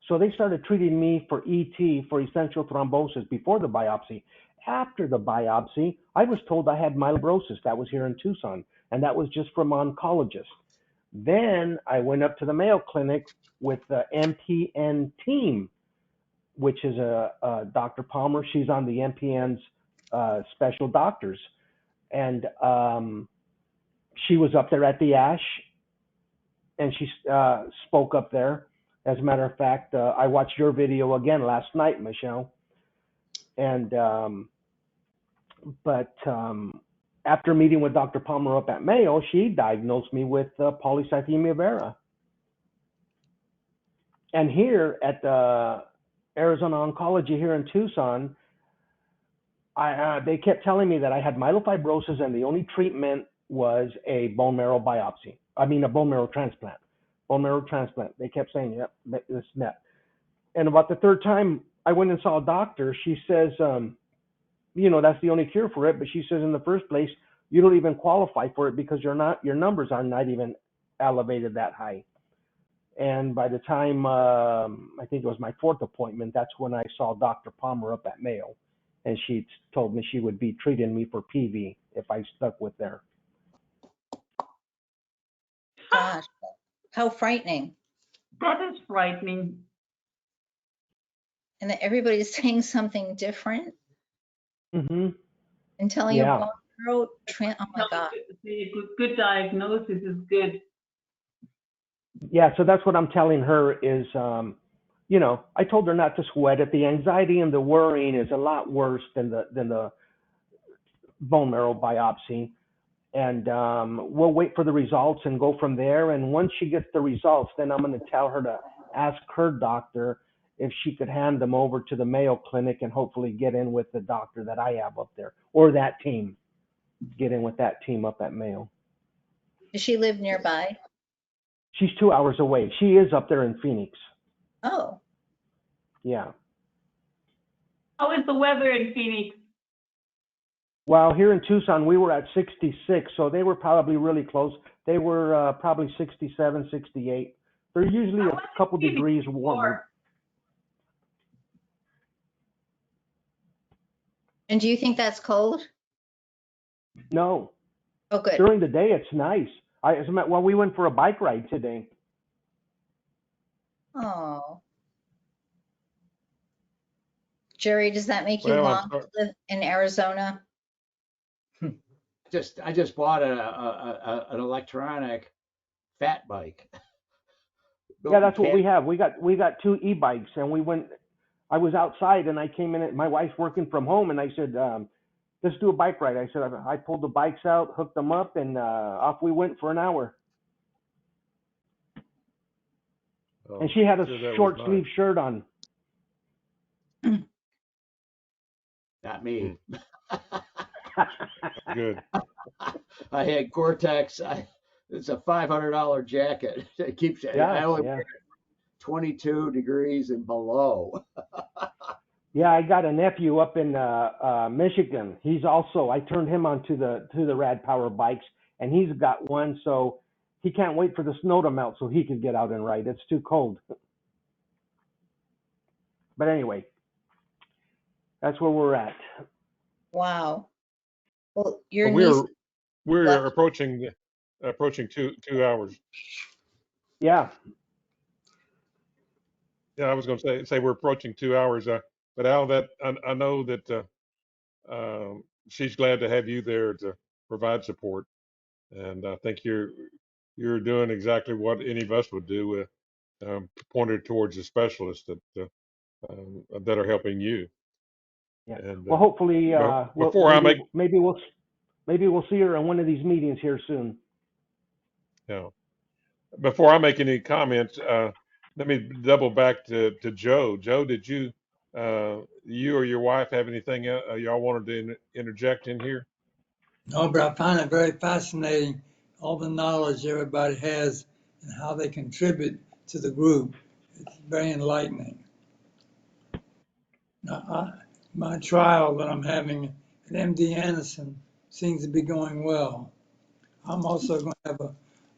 So they started treating me for ET, for essential thrombosis, before the biopsy. After the biopsy, I was told I had myelofibrosis. That was here in Tucson, and that was just from oncologist. Then I went up to the Mayo Clinic with the MPN team, which is Dr. Palmer. She's on the MPN's special doctors. And she was up there at the ASH, and she spoke up there. As a matter of fact, I watched your video again last night, Michelle. And after meeting with Dr. Palmer up at Mayo, she diagnosed me with polycythemia vera. And here at the Arizona Oncology here in Tucson, they kept telling me that I had myelofibrosis and the only treatment was a bone marrow biopsy. I mean, a bone marrow transplant. Bone marrow transplant. They kept saying, yep, this and that. And about the third time I went and saw a doctor, she says, that's the only cure for it. But she says, in the first place, you don't even qualify for it because your numbers are not even elevated that high. And by the time, I think it was my fourth appointment, that's when I saw Dr. Palmer up at Mayo. And she told me she would be treating me for PV if I stuck with her.
Gosh, how frightening.
That is frightening.
And that everybody's saying something different
Mm-hmm.
and telling you
Yeah.
bone marrow oh my God.
The good diagnosis is good.
Yeah, so that's what I'm telling her is, I told her not to sweat it. The anxiety and the worrying is a lot worse than the bone marrow biopsy. And we'll wait for the results and go from there. And once she gets the results, then I'm going to tell her to ask her doctor if she could hand them over to the Mayo Clinic and hopefully get in with the doctor that I have up there, or that team. Get in with that team up at Mayo.
Does she live nearby?
She's 2 hours away. She is up there in Phoenix.
Oh.
Yeah.
How is the weather in Phoenix?
Well, here in Tucson, we were at 66, so they were probably really close. They were probably 67, 68. They're usually a couple degrees warmer.
And do you think that's cold?
No.
Oh, good.
During the day, it's nice. We went for a bike ride today.
Oh. Jerry, does that make you long to live in Arizona?
I just bought an electronic fat bike.
Yeah, that's what we have. We got two e-bikes, and I was outside, and I came in. My wife's working from home, and I said, let's do a bike ride. I said, I pulled the bikes out, hooked them up, and off we went for an hour.
Oh,
and she had a short sleeve shirt on.
Not me.
Good.
I had Gore-Tex. It's a $500 jacket. It keeps it. I
Yeah,
only
yeah.
wear it 22 degrees and below.
Yeah, I got a nephew up in Michigan. He's also, I turned him on to the Rad Power bikes, and he's got one, so he can't wait for the snow to melt so he can get out and ride. It's too cold. But anyway, that's where we're at.
Wow. Well, your
Well,
niece
we're
left.
approaching 2 hours.
Yeah,
Yeah, I was going to say we're approaching 2 hours. But Al, that I know that she's glad to have you there to provide support, and I think you're doing exactly what any of us would do, pointed towards the specialists that are helping you.
yeah.
And
Well, hopefully,
before I make,
maybe we'll see her in one of these meetings here soon.
you know, before I make any comments, let me double back to Joe. Joe, did you or your wife have anything y'all wanted to interject in here?
No, but I find it very fascinating, all the knowledge everybody has and how they contribute to the group. It's very enlightening. Now, my trial that I'm having at MD Anderson seems to be going well. I'm also going to have a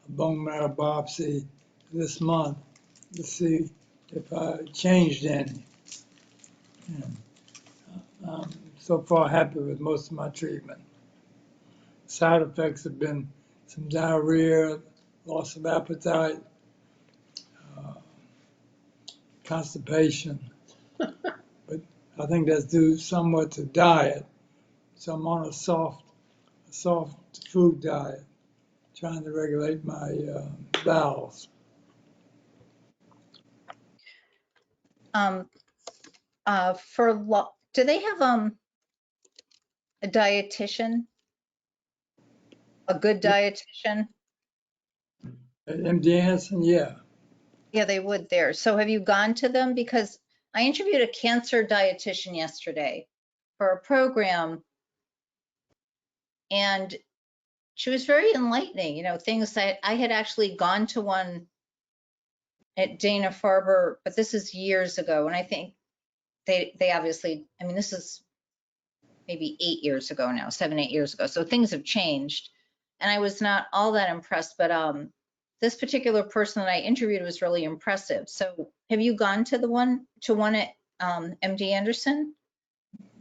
bone marrow biopsy this month to see if I changed any. And I'm so far happy with most of my treatment. Side effects have been some diarrhea, loss of appetite, constipation. But I think that's due somewhat to diet. So I'm on a soft food diet, trying to regulate my bowels.
Do they have a dietitian, a good dietitian?
At MD Anderson, yeah.
Yeah, they would there. So have you gone to them? Because I interviewed a cancer dietitian yesterday for a program, and she was very enlightening, things that I had actually gone to one at Dana-Farber, but this is years ago. And I think they obviously, this is maybe 8 years ago now, 7, 8 years ago. So things have changed. And I was not all that impressed, but this particular person that I interviewed was really impressive. So have you gone to one at MD Anderson?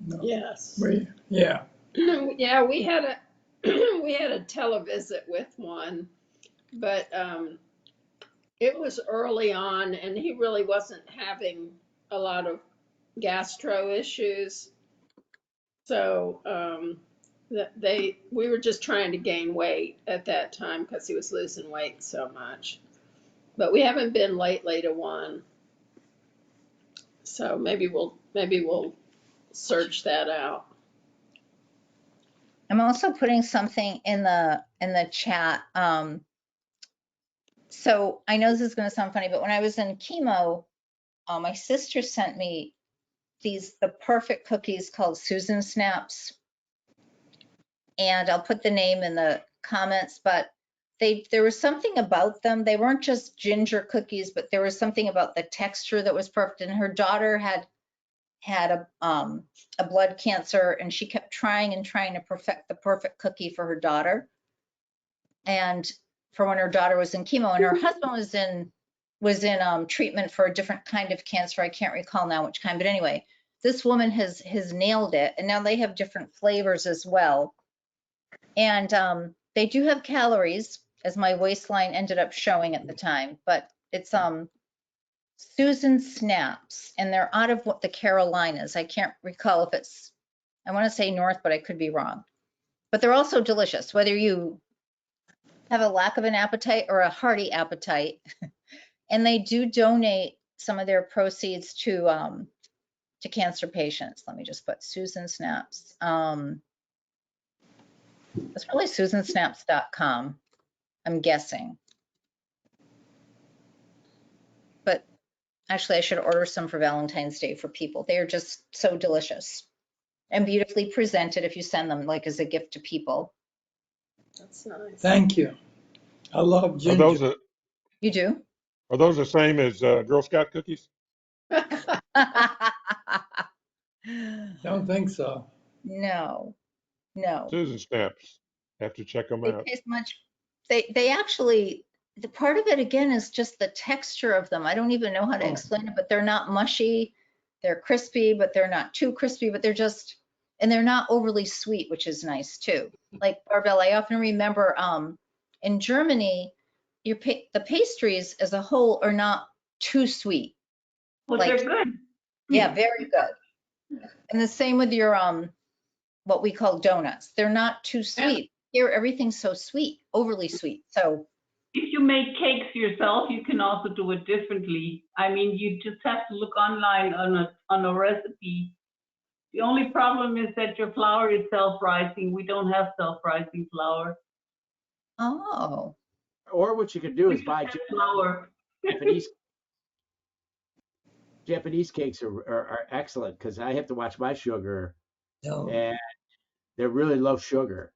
No.
Yes.
Yeah.
Yeah, we had a we had a televisit with one, but it was early on, and he really wasn't having a lot of gastro issues. So we were just trying to gain weight at that time because he was losing weight so much. But we haven't been lately to one. So maybe we'll search that out.
I'm also putting something in the chat. So I know this is going to sound funny, but when I was in chemo, my sister sent me the perfect cookies called Susan Snaps. And I'll put the name in the comments, but there was something about them. They weren't just ginger cookies, but there was something about the texture that was perfect. And her daughter had a blood cancer, and she kept trying to perfect the perfect cookie for her daughter. And for when her daughter was in chemo, and her husband was in treatment for a different kind of cancer. I can't recall now which kind, but anyway, this woman has nailed it. And now they have different flavors as well. And they do have calories, as my waistline ended up showing at the time, but it's Susan Snaps, and they're out of the Carolinas. I can't recall if I want to say north, but I could be wrong. But they're also delicious, whether you have a lack of an appetite or a hearty appetite. And they do donate some of their proceeds to cancer patients. Let me just put Susan Snaps. It's probably susansnaps.com, I'm guessing. But actually, I should order some for Valentine's Day for people. They are just so delicious and beautifully presented if you send them like as a gift to people.
That's nice.
Thank you. I love
Are
ginger.
those
You do?
are those the same as Girl Scout cookies?
Don't think so.
No, no.
Susan snaps. Have to check them
They
out.
taste much, they actually, the part of it again is just the texture of them. I don't even know how to
Oh,
explain it, but they're not mushy. They're crispy, but they're not too crispy, but they're just, and they're not overly sweet, which is nice too. Like Barbell, I often remember in Germany, the pastries as a whole are not too sweet.
Well,
Like,
they're good.
yeah, very good. And the same with your what we call donuts. They're not too
And
sweet. Here, everything's so sweet, overly sweet. So,
If you make cakes yourself, you can also do it differently. I mean, you just have to look online on a recipe. The only problem is that your flour is self-rising. We don't have self-rising flour.
oh,
Or what you could do
We
is
just
buy
have flour.
Japanese cakes are excellent because I have to watch my sugar,
no.
and they're really low sugar.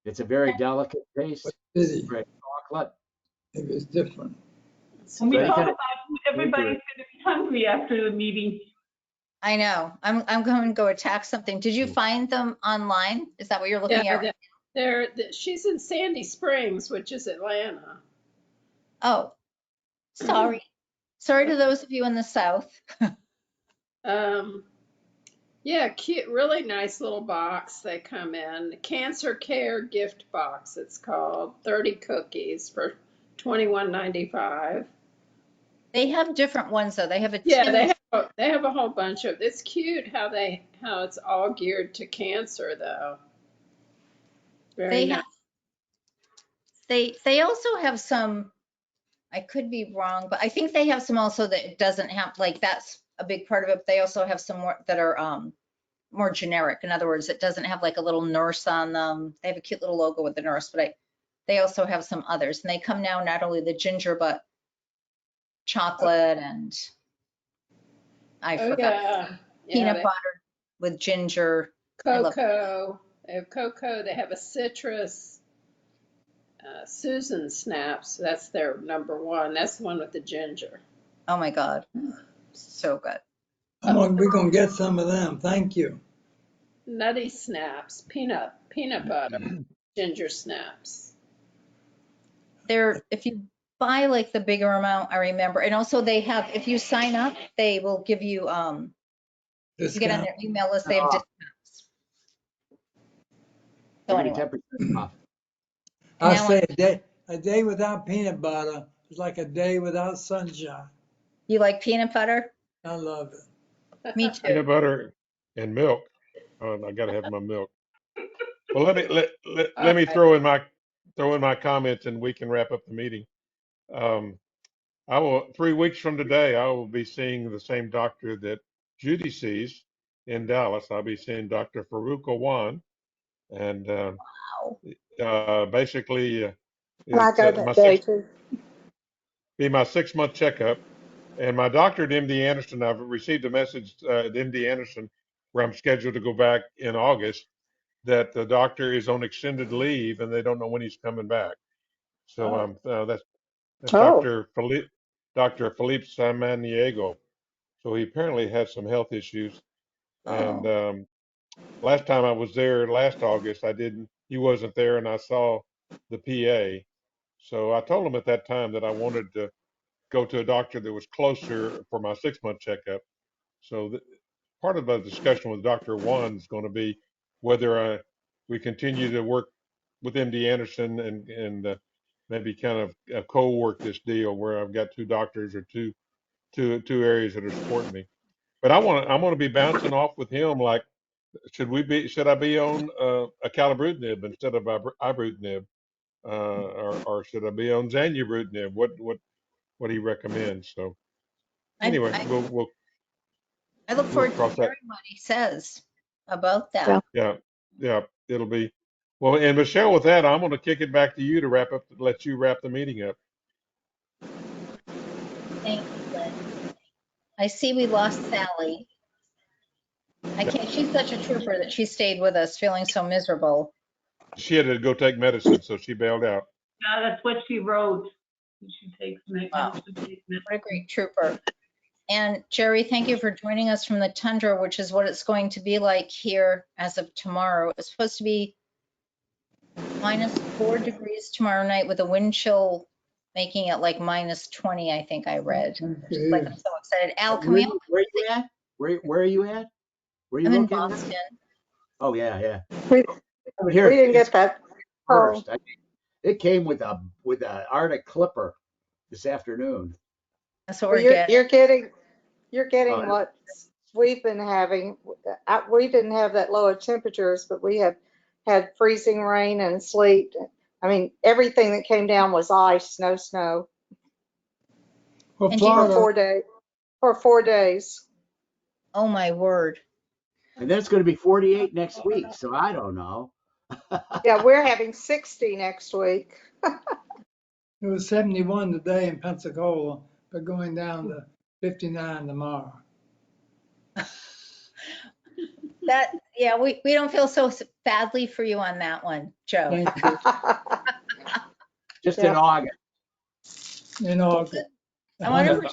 It's a very delicate
What
taste
city?
for chocolate.
Maybe it's different.
When we
So you
talk
kind
about food, everybody's going to be hungry after the meeting.
I know. I'm going to go attack something. Did you find them online? Is that what you're looking at?
she's in Sandy Springs, which is Atlanta.
Oh, sorry. Sorry to those of you in the South.
Yeah, cute, really nice little box they come in. Cancer Care gift box, it's called. 30 cookies for $21.95.
They have different ones though. They have a
Yeah,
tin.
they have a whole bunch of. It's cute how it's all geared to cancer though. Very
They
nice.
have, they also have some, I could be wrong, but I think they have some also that it doesn't have, like that's a big part of it. But they also have some more that are more generic. In other words, it doesn't have like a little nurse on them. They have a cute little logo with the nurse, but they also have some others. And they come now not only the ginger, but chocolate and I
Oh
forgot
yeah,
peanut butter with ginger. I love
cocoa. They have cocoa. They have a citrus. Susan Snaps. That's their number one. That's the one with the ginger.
Oh my God. So good.
We're gonna get some of them. Thank you.
Nutty Snaps. Peanut butter. Ginger Snaps.
If you buy like the bigger amount, I remember. And also they have, if you sign up, they will give you, you get on
Discount.
their email list, they have discounts.
They
So
give you
anyway,
10% off.
and
I
now
say a day without peanut butter is like a day without sunshine.
you like peanut butter?
I love it.
Me too.
Peanut butter and milk. I got to have my milk. Well, let me
All
throw in my comments, and we can wrap up the meeting. Um, I will 3 weeks from today. I will be seeing the same doctor that Judy sees in Dallas. I'll be seeing Dr. Farouk Awan, and
Wow.
basically
And I
it's
go
my
that day too.
be my 6 month checkup. And my doctor at MD Anderson, I've received a message at MD Anderson where I'm scheduled to go back in August that the doctor is on extended leave and they don't know when he's coming back. So
Oh,
that's
Oh,
Dr. Philippe Samaniego. So he apparently has some health issues. And
Oh,
last time I was there last August, he wasn't there, and I saw the PA. So I told him at that time that I wanted to go to a doctor that was closer for my 6 month checkup. So part of the discussion with Dr. One is going to be whether we continue to work with MD Anderson and maybe kind of co-work this deal where I've got two doctors or two areas that are supporting me. But I'm going to be bouncing off with him. Like, should I be on acalabrutinib instead of ibrutinib, or should I be on zanubrutinib? What he recommends. So
I,
anyway,
I, I look
we'll
forward to
cross that.
hearing what he says about
yeah.
that.
Yeah, yeah, it'll be well. And Michelle, with that, I'm going to kick it back to you to let you wrap the meeting up.
Thank you, Lynn. I see we lost Sally. I can't, she's such a trooper that she stayed with us feeling so miserable.
She had to go take medicine, so she bailed out.
Yeah, that's what she wrote. She takes
Wow,
medicine.
what a great trooper. And Jerry, thank you for joining us from the tundra, which is what it's going to be like here as of tomorrow. It's supposed to be -4 degrees tomorrow night with a wind chill making it like -20, I think I read. Just like, I'm so excited. Al, can we all
Where you at? Where are you at? Where are you
I'm in
located?
Boston.
Oh yeah, yeah.
We,
But here
we didn't
it's
get that.
first.
Oh,
It came with a Arctic clipper this afternoon.
That's what
well,
we're getting.
you're getting
Oh,
what we've been having. We didn't have that low of temperatures, but we have had freezing rain and sleet. I mean, everything that came down was ice, no snow
Well,
And do you,
for
Florida,
4 days. For 4 days.
oh my word.
and then it's going to be 48 next week. So I don't know.
Yeah, we're having 60 next week.
it was 71 today in Pensacola, but going down to 59 tomorrow.
That, yeah, we don't feel so badly for you on that one, Joe.
Thank you.
Just in
Yeah.
August.
In August,
I want to wish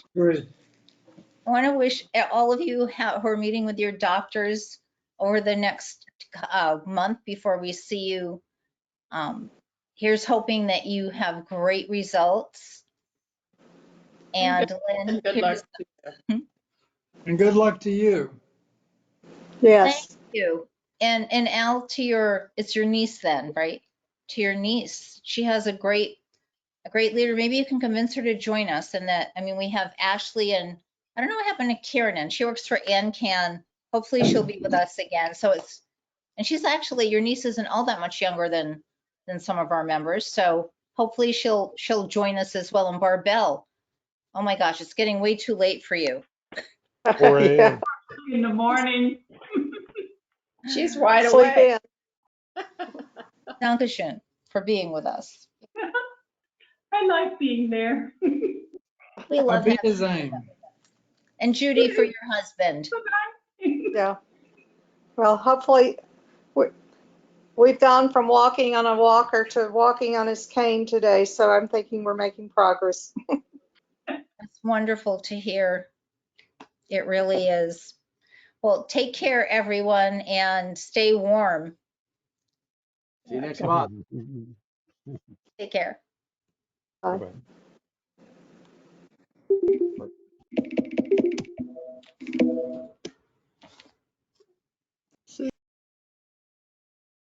103.
all of you who are meeting with your doctors over the next month before we see you. Here's hoping that you have great results. And Lynn,
And good luck to you.
And good luck to you.
thank
Yes.
you. And Al, it's your niece then, right? To your niece. She has a great leader. Maybe you can convince her to join us. And that, I mean, we have Ashley and I don't know what happened to Kieran. She works for AnCan. Hopefully she'll be with us again. And she's actually, your niece isn't all that much younger than some of our members. So hopefully she'll join us as well. And Barbell, oh my gosh, it's getting way too late for you.
4
Yeah.
a.m.
In the morning.
She's wide
Sleep
awake.
in.
Dankeschön for being with us.
I like being there.
We
I
love
be
having
the same.
And Judy for your husband.
Yeah. Well, hopefully we've gone from walking on a walker to walking on his cane today, so I'm thinking we're making progress.
It's wonderful to hear. It really is. Well, take care, everyone, and stay warm.
See you next month.
Take care.
Bye.
Bye-bye.